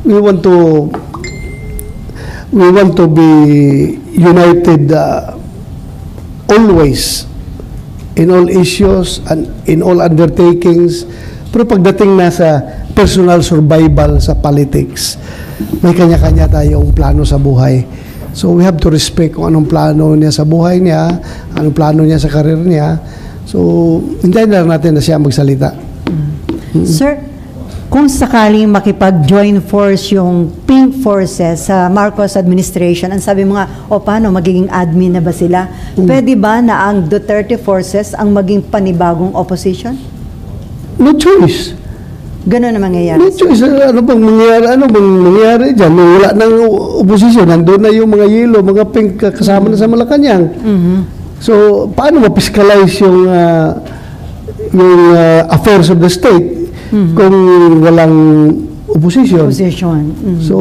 We want to be united always in all issues and in all undertakings. Pero pagdating na sa personal survival sa politics, may kanya-kanya tayong plano sa buhay. So we have to respect kung anong plano niya sa buhay niya, anong plano niya sa karir niya. So hintayin na lang natin na siya magsalita. Sir, kung sakaling makipag-join force yung Pink Forces sa Marcos administration, ang sabi mo nga, paano, magiging admin na ba sila? Pwede ba na ang Duterte Forces ang maging panibagong opposition? No choice. Ganun na mangyayari. No choice. Ano bang mangyayari dyan? Wala nang oposisyon. Nandun na yung mga yellow, mga pink kasama na sa Malacanang. So, paano ma-fiscalize yung affairs of the state kung walang opposition? So,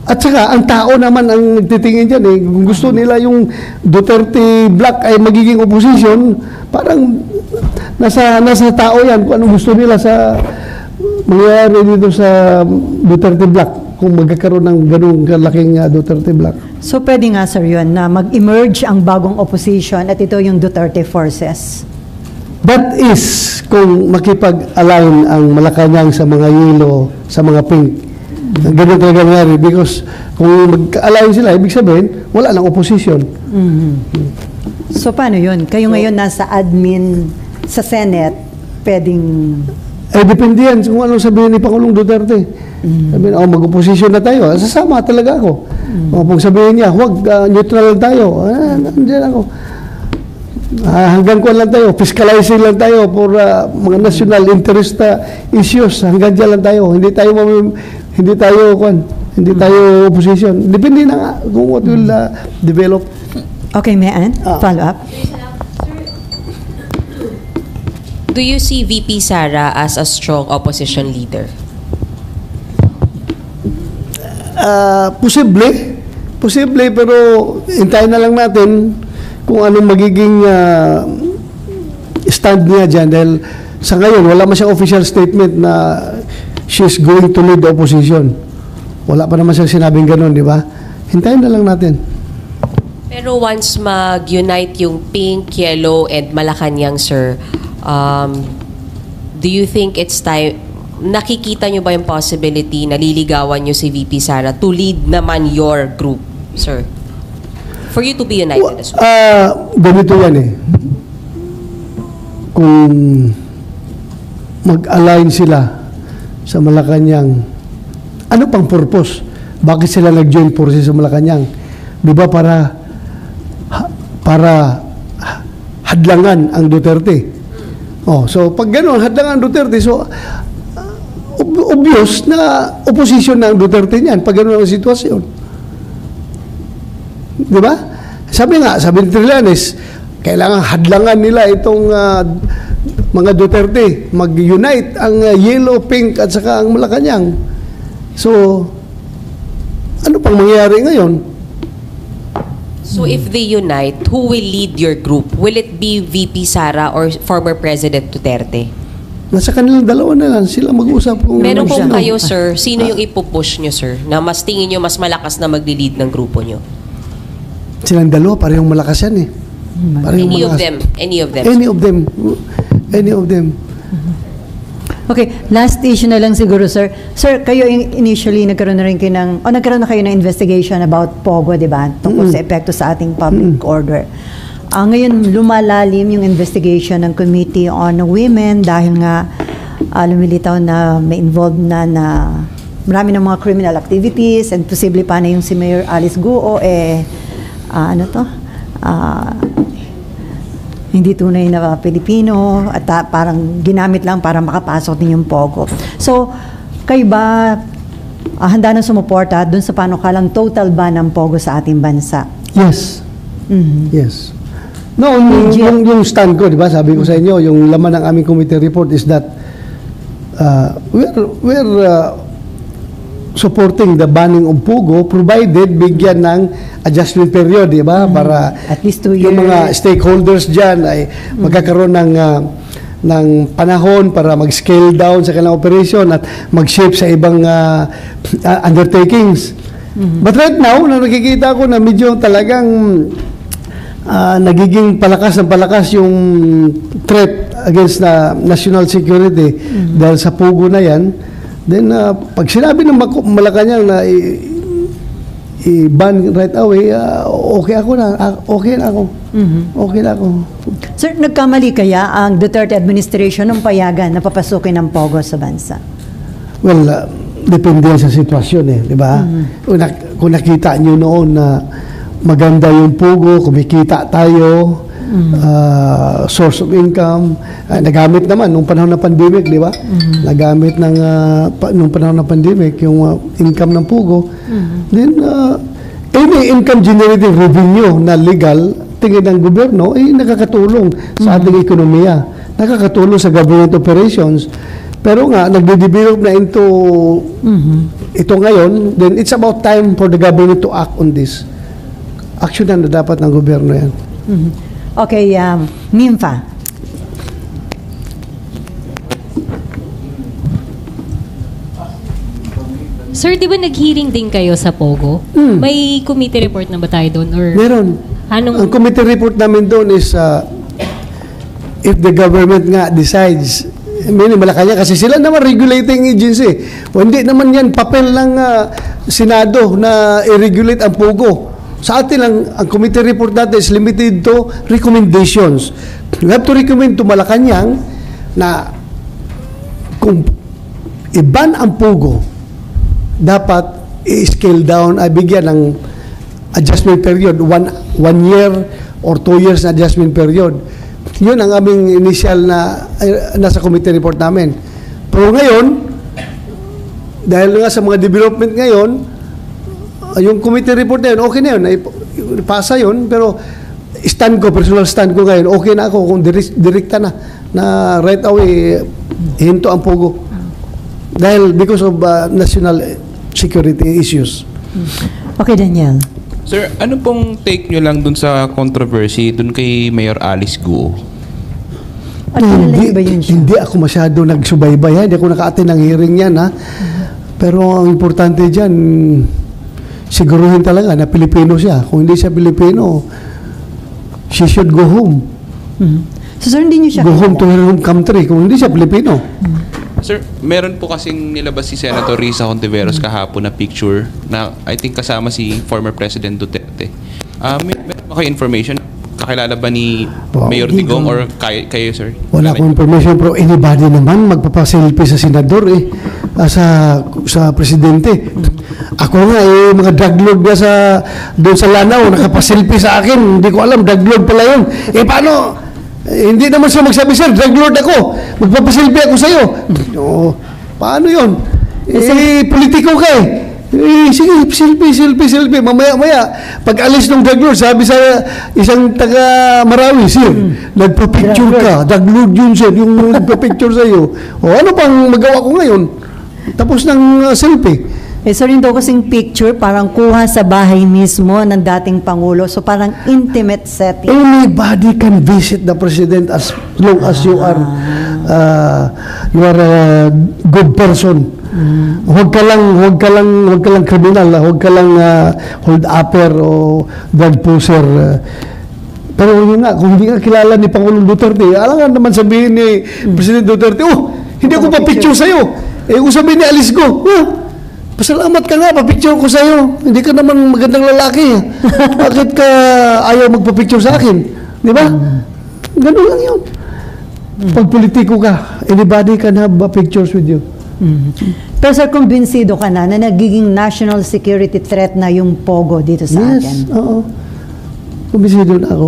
at saka, ang tao naman ang nagtitingin dyan eh. Kung gusto nila yung Duterte Black ay magiging opposition, parang nasa tao yan kung anong gusto nila sa mangyayari dito sa Duterte Black kung magkakaroon ng ganung kalaking Duterte Black. So pwede nga sir yun na mag-emerge ang bagong opposition at ito yung Duterte forces. That is kung makipag-align ang Malacanang sa mga yellow, sa mga pink. Ganun talaga nangyari because kung mag-align sila, ibig sabihin, wala nang opposition. So paano yun? Kayo ngayon nasa admin sa Senate, pwedeng... Depende yan kung anong sabihin ni Pangulong Duterte. Sabihin, mag-opposition na tayo. Sasama talaga ako. Kung sabihin niya, huwag, neutral lang tayo. Nandiyan ako. Hanggang kuwan lang tayo, fiscalizing lang tayo for mga national interest issues. Hanggang dyan lang tayo. Hindi tayo opposition. Depende na nga kung what will develop. Okay, Mayan, follow up. Do you see VP Sara as a strong opposition leader? Posible, pero hintayin na lang natin kung anong magiging stand niya dyan. Dahil sa ngayon, wala man siyang official statement na she's going to lead the opposition. Wala pa naman siyang sinabing gano'n, di ba? Hintayin na lang natin. Pero once mag-unite yung pink, yellow, and Malacanang, sir, do you think it's time, nakikita nyo ba yung possibility na liligawan nyo si VP Sara to lead naman your group, sir? For you to be united as well. Ganito yan eh. Kung mag-align sila sa Malacanang, ano pang purpose? Bakit sila nag-join forces sa Malacanang? Di ba para hadlangan ang Duterte? So pag gano'n, hadlangan ang Duterte, so obvious na opposition na ang Duterte niyan pag gano'n ang sitwasyon. Di ba? Sabi ni Trillanes, kailangan hadlangan nila itong mga Duterte, mag-unite ang yellow, pink at saka ang Malacanang. So, ano pang mangyayari ngayon? So if they unite, who will lead your group? Will it be VP Sara or former President Duterte? Nasa kanilang dalawa na lang. Sila mag-usap kung meron kung kayo, sir, sino yung ipupush nyo, sir, na mas tingin nyo mas malakas na mag-lead ng grupo nyo? Silang dalawa, parehong malakas yan eh. Any of them? Any of them. Okay, last issue na lang siguro, sir. Sir, kayo initially nagkaroon na kayo ng investigation about POGO, di ba? Tungkol sa epekto sa ating public order. Ngayon, lumalalim yung investigation ng Committee on Women dahil nga lumilitaw na may involved na marami ng mga criminal activities and posible pa na yung si Mayor Alice Guo, hindi tunay na Pilipino at parang ginamit lang para makapasok din yung POGO. So, kayo ba handa na sumuporta dun sa panukalang total ban ng POGO sa ating bansa? Yes. Yes. No, yung stand ko, di ba, sabi ko sa inyo, yung laman ng aming committee report is that we're supporting the banning of POGO provided bigyan ng adjustment period, di ba? Para at least 2 years. Yung mga stakeholders dyan ay magkakaroon ng panahon para mag-scale down sa kanilang operation at mag-shape sa ibang undertakings. But right now, nakikita ko na medyo talagang nagiging palakas yung threat against national security dahil sa POGO na yan. Then, pag sinabi ng Malacanang na i-ban right away, okay na ako. Sir, nagkamali kaya ang Duterte administration ng payagan na papasukin ng POGO sa bansa? Well, depende sa sitwasyon di ba? Kung nakita nyo noon na maganda yung POGO, kumikita tayo, source of income. Nagamit naman nung panahon ng pandemic, di ba? Nagamit nung panahon ng pandemic yung income ng Pugo. Then, any income generating revenue na legal, tingin ng gobyerno, nakakatulong sa ating ekonomiya. Nakakatulong sa government operations. Pero nga, nagde-develop na into ito ngayon, then it's about time for the government to act on this. Action na dapat ng gobyerno yan. Okay, Nympha. Sir, di ba nag-hearing din kayo sa Pogo? May committee report na ba tayo doon? Or Meron. Ang committee report namin doon is if the government nga decides, Malacanang kasi sila naman regulating agency. O hindi naman yan papel ng Senado na i-regulate ang Pogo. Sa atin lang, ang committee report natin is limited to recommendations. We have to recommend to Malacanang na kung i-ban ang Pogo, dapat i-scale down, bigyan ng adjustment period, one year or 2 years na adjustment period. Yun ang aming initial na nasa committee report namin. Pero ngayon, dahil nga sa mga development ngayon, yung committee report na yun, okay na yun, ipasa yun, pero personal stand ko ngayon, okay na ako kung direkta na right away, hinto ang Pogo. Dahil because of national security issues. Okay, Daniel. Sir, ano pong take nyo lang dun sa controversy dun kay Mayor Alice Guo? Hindi ako masyado nagsubaybay, hindi ako naka-attend ng hearing yan, pero ang importante dyan, siguruhin talaga na Pilipino siya. Kung hindi siya Pilipino, she should go home. So, sir, hindi niyo siya go home to her home country kung hindi siya Pilipino. Sir, meron po kasing nilabas si Senator Risa Hontiveros kahapon na picture na I think kasama si former President Duterte. Meron ba kayo information? Kakilala ba ni Mayor Digong or kayo, sir? Wala akong information, pero anybody naman magpapaselfie sa senador sa presidente. Ako nga mga drug lord na doon sa Lanao nakapaselfie sa akin. Hindi ko alam, drug lord pala yun. Paano? Hindi naman siya magsabi, sir, drug lord ako. Magpapaselfie ako sa'yo. Paano yun? Politiko ka sige, selfie. Mamaya, pag alis ng drug lord, sabi sa isang taga Marawi, sir, nagpa-picture ka. Drug lord yun, sir, yung nagpa-picture sa'yo. Ano pang magawa ko ngayon? Tapos ng selfie. Sir, yun daw kasing picture, parang kuha sa bahay mismo ng dating Pangulo. So, parang intimate setting. Anybody can visit the President as long as you are a good person. Huwag ka lang criminal, huwag ka lang hold upper o drug pusher. Pero yun nga, kung hindi ka kilala ni Pangulong Duterte, alam nga naman sabihin ni President Duterte, hindi ako pa-picture sa'yo. Kung sabihin ni Alice Guo, pasalamat ka nga, pa-picture ko sa'yo. Hindi ka naman magandang lalaki. Bakit ka ayaw magpa-picture sa akin? Di ba? Ganun lang yun. Pag politiko ka, anybody can have pictures with you. Pero sir, kumbinsido ka na nagiging national security threat na yung Pogo dito sa atin? Yes, oo. Kumbinsido na ako.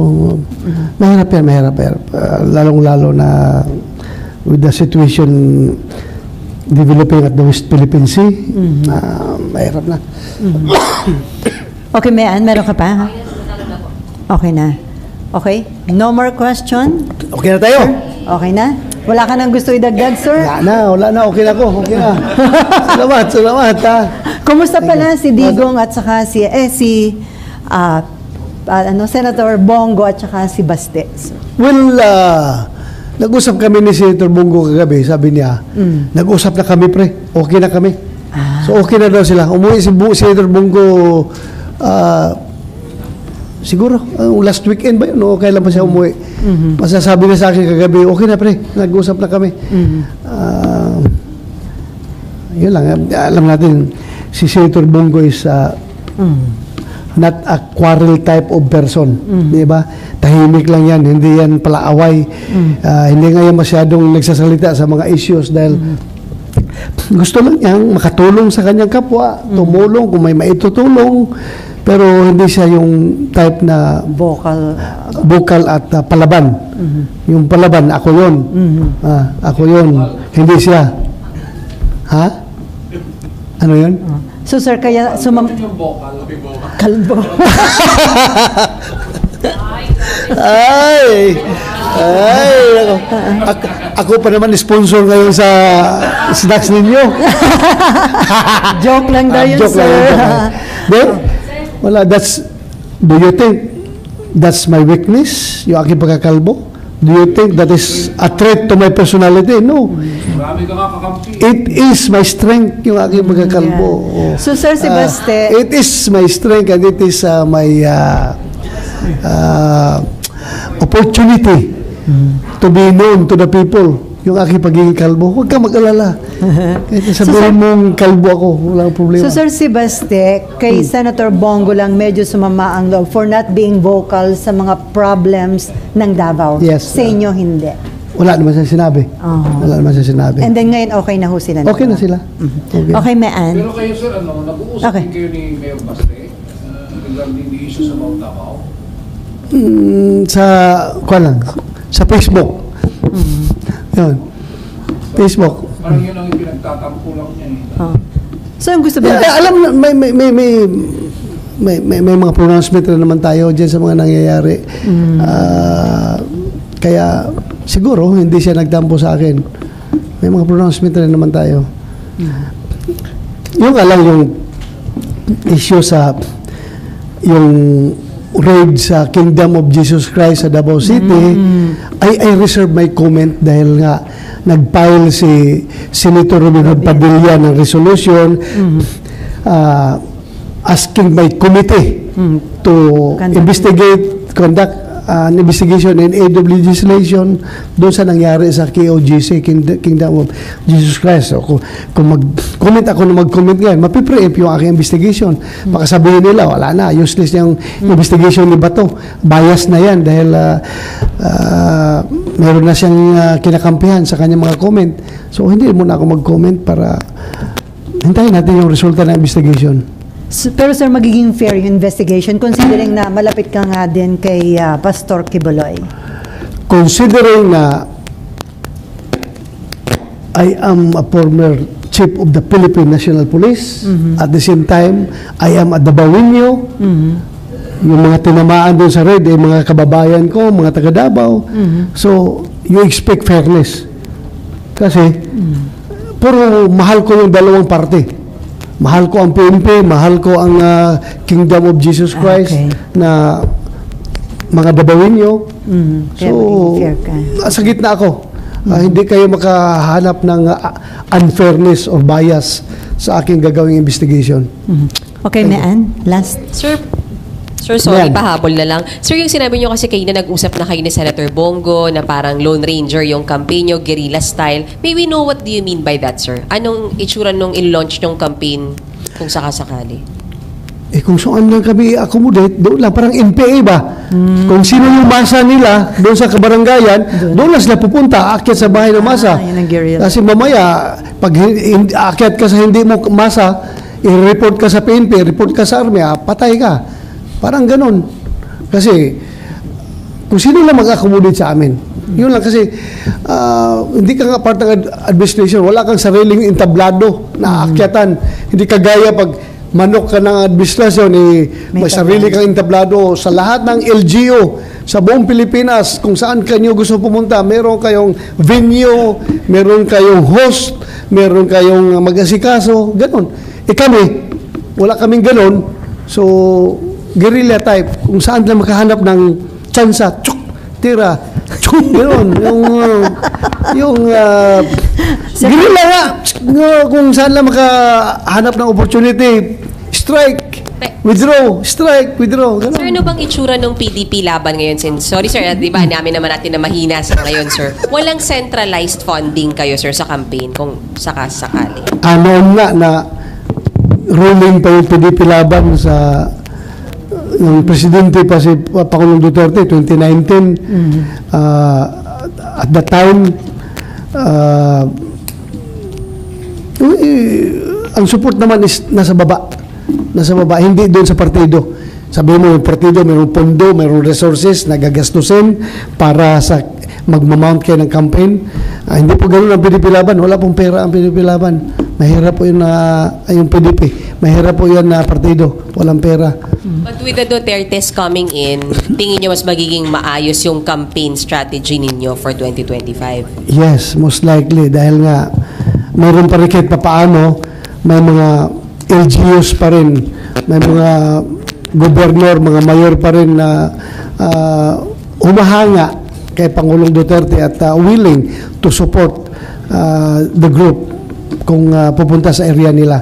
Mahirap yan. Lalong-lalo na with the situation developing at the West Philippine Sea, mahirap na. Okay, meron ka pa? Okay na. Okay? No more question? Okay na tayo? Okay na? Wala ka nang gusto idagdag, sir? Wala na. Okay na ako. Okay na. Salamat. Kumusta pala si Digong at saka Senator Bongo at saka si Baste? Well, nag-usap kami ni Senator Bongo kagabi, sabi niya, nag-usap na kami, pre. Okay na kami. So, okay na daw sila. Umuwi si Senator Bongo, siguro, last weekend ba yun? O kailan pa siya umuwi? Masasabi na sa akin kagabi, okay na, pre. Nag-usap na kami. Yun lang. Alam natin, si Senator Bongo is not a quarrel type of person. Di ba? Tahimik lang yan. Hindi yan palaaway. Hindi nga yan masyadong nagsasalita sa mga issues dahil gusto lang niyang makatulong sa kanyang kapwa. Tumulong kung may maitutulong. Pero hindi siya yung type na vocal at palaban. Yung palaban, ako yun. Ako yun. Hindi siya. Ha? Ano yun? So sir, kaya kalbo. Ay, ako pa naman sponsor ngayon sa snacks ninyo. Joke lang daw yun, Joke sir. lang. Wala, do you think that's my weakness, yung aking pagkakalbo? Do you think that is a threat to my personality? No. It is my strength, yung aking pagkakalbo. Yeah. So, Sir Sebastian, it is my strength and it is my opportunity to be known to the people. Yung aking pagiging kalbo, huwag ka mag-alala. Kahit sabihin mong kalbo ako, walang problema. So, Sir Sebastian, kay Senator Bongo lang medyo sumama ang loob for not being vocal sa mga problems ng Davao. Yes. Sa inyo, hindi. Wala naman siya sinabi. Wala naman siya sinabi. And then ngayon, okay na ho sila. Okay na sila. Okay, Maan. Pero kayo sir, nag-uusap din kayo ni Mayor Baste regarding the issues about Davao? Sa Facebook. Yun. Facebook. Parang yun ang pinagtatampo lang niya eh. So, yung gusto ba? Alam na, may mga pronouncement na naman tayo dyan sa mga nangyayari. Kaya, siguro, hindi siya nagtampo sa akin. May mga pronouncement na naman tayo. Yung alam, yung issue sa yung raid sa Kingdom of Jesus Christ sa Davao City, I reserve my comment dahil nga nag-file si Senator Robin Padilla ng resolution asking my committee to conduct an investigation in aid of legislation doon sa nangyari sa KOGC, Kingdom of Jesus Christ. So, kung mag-comment ako na mag-comment ngayon, mapipreempt yung aking investigation. Baka sabihin nila, wala na, useless yung investigation ni Bato. Bias na yan dahil meron na siyang kinakampihan sa kanyang mga comment. So, hindi muna ako mag-comment para hintayin natin yung resulta ng investigation. Pero sir, magiging fair yung investigation considering na malapit ka nga din kay Pastor Kibuloy. Considering na I am a former chief of the Philippine National Police, at the same time, I am a Dabawenyo, yung mga tinamaan doon sa raid, mga kababayan ko, mga taga Davao. So, you expect fairness. Kasi, puro mahal ko yung dalawang parte. Mahal ko ang PNP, mahal ko ang Kingdom of Jesus Christ na mga Dabawenyo. So, sa gitna ako. Hindi kayo makahanap ng unfairness or bias sa aking gagawing investigation. Okay, Maan, last. Sir, sorry, pahabol na lang. Sir, yung sinabi nyo kasi kayo na nag-usap na kayo ni Senator Bongo na parang Lone Ranger yung campaign nyo, guerrilla style. May we know what do you mean by that, sir? Anong itsura nung in-launch yung campaign kung sakasakali? Kung saan lang kami accommodate, doon lang, parang NPA ba? Kung sino yung masa nila, doon sa kabarangayan, doon lang sila pupunta, aakyat sa bahay ng masa. Kasi mamaya, pag aakyat ka sa hindi mo masa, i-report ka sa PNP, report ka sa army, patay ka. Parang ganun. Kasi, kung sino lang mag-accommodate sa amin, yun lang kasi, hindi ka nga part ng administration, wala kang sariling entablado na aakyatan. Hindi ka gaya pag manok ka ng administrasyon, may sarili kang entablado sa lahat ng LGU sa buong Pilipinas, kung saan kanyo gusto pumunta, meron kayong venue, meron kayong host, meron kayong mag-asikaso, ganun. Kami, wala kaming ganun. So, guerrilla type, kung saan lang makahanap ng tsansa, tsuk, tira, tsuk, gano'n. Yung guerrilla nga, kung saan lang makahanap ng opportunity, strike, withdraw, strike, withdraw. Ganun. Sir, ano bang itsura ng PDP laban ngayon? Sorry sir, di ba namin naman natin na mahina sa ngayon, sir. Walang centralized funding kayo, sir, sa campaign kung sakasakali. Noon nga na ruling pa yung PDP laban sa yung presidente pa si Pangulong Duterte 2019 at that time ang support naman is nasa baba Nasa baba, hindi doon sa partido. Sabi mo, yung partido, mayroong pondo, mayroong resources na gagastusin para sa magmamount kayo ng campaign. Hindi po ganun ang PDP Laban. Wala pong pera ang PDP Laban. Mahirap po yun yung PDP. Mahirap po yan na partido. Walang pera. But with the Dutertes coming in, tingin nyo mas magiging maayos yung campaign strategy ninyo for 2025? Yes, most likely. Dahil nga, mayroon pa rin kahit papaano, may mga LGUs pa rin, may mga gobernador, mga mayor pa rin na humahanga kay Pangulong Duterte at willing to support the group kung pupunta sa area nila.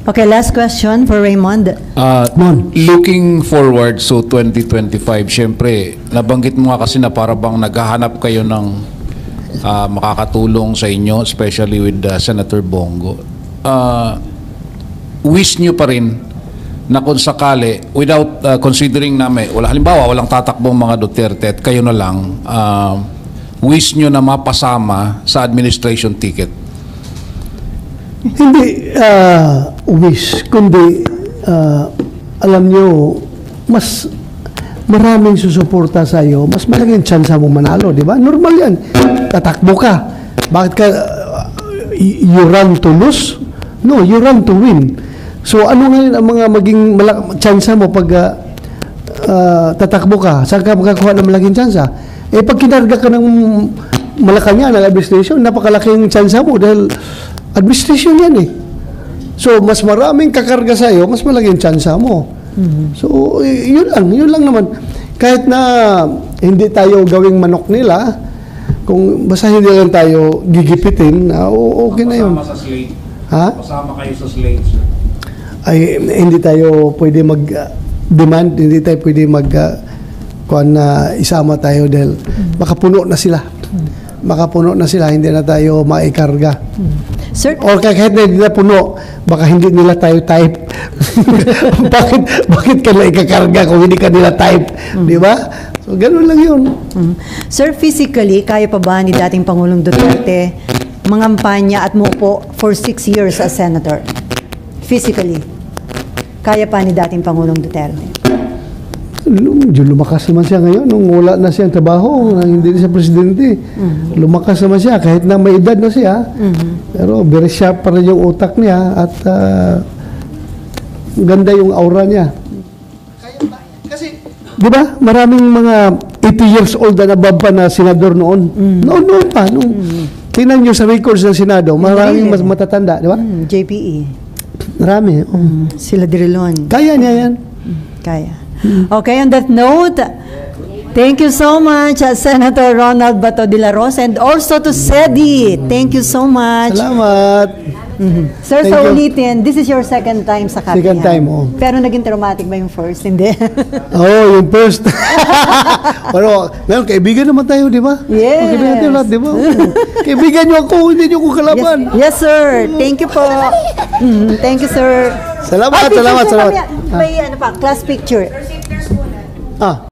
Okay, last question for Raymond. Looking forward so 2025, syempre, nabanggit mo nga kasi na para bang naghahanap kayo ng makakatulong sa inyo, especially with Senator Bongo. Wish nyo pa rin na kung sakali, without considering na halimbawa, walang tatakbong mga Duterte at kayo na lang, wish nyo na mapasama sa administration ticket? Hindi wish, kundi alam nyo, mas maraming susuporta sa iyo, mas malaking chance mo manalo, di ba? Normal yan. Tatakbo ka. Bakit ka, you run to lose? No, you run to win. So, ano ngayon ang mga maging chance mo pag tatakbo ka? Saan ka magkakuha ng malaking chance? Pag kinarga ka ng Malacanang, ng administration, napakalaking chance mo dahil administration yan eh. So, mas maraming kakarga sa iyo, mas malaking chance mo. So, yun lang naman. Kahit na hindi tayo gawing manok nila, kung basta hindi lang tayo gigipitin, okay na yun. Pasama sa slate. Ha? Pasama kayo sa slate, sir. Ay, hindi tayo pwede mag-demand, hindi tayo pwede isama tayo dahil makapuno na sila. Makapuno na sila, hindi na tayo maikarga. Sir? Or kahit na hindi na puno, baka hindi nila tayo type. bakit ka na ikakarga kung hindi ka nila type? Di ba? So, ganun lang yun. Sir, physically, kaya pa ba ni dating Pangulong Duterte mangampanya at muupo for 6 years as senator? Physically, kaya pa ni dating Pangulong Duterte? Lumakas naman siya ngayon nung wala na siyang trabaho, nang hindi na siya presidente. Lumakas naman siya kahit na may edad na siya. Pero very sharp pa rin yung utak niya at ganda yung aura niya. Kasi, di ba, maraming mga 80 years old and above pa na senador noon. Noon pa. Tingnan nyo sa records ng Senado, maraming mas matatanda, di ba? JPE. Marami. Sila Dirilon. Kaya niya yan. Kaya. Okay, on that note, thank you so much, Senator Ronald Bato de la Rosa, and also to SEDI. Thank you so much. Salamat. Sir, Thank sa you. ulitin, this is your second time sa Kapihan. Second time, oh. Pero naging traumatic ba yung first? Hindi. Yung first. Pero, ngayon, kaibigan naman tayo, di ba? Yes. Kaibigan tayo lahat, di ba? Kaibigan nyo ako, hindi nyo ko kalaban. Yes, sir. Thank you po. Thank you, sir. Salamat, salamat. May class picture.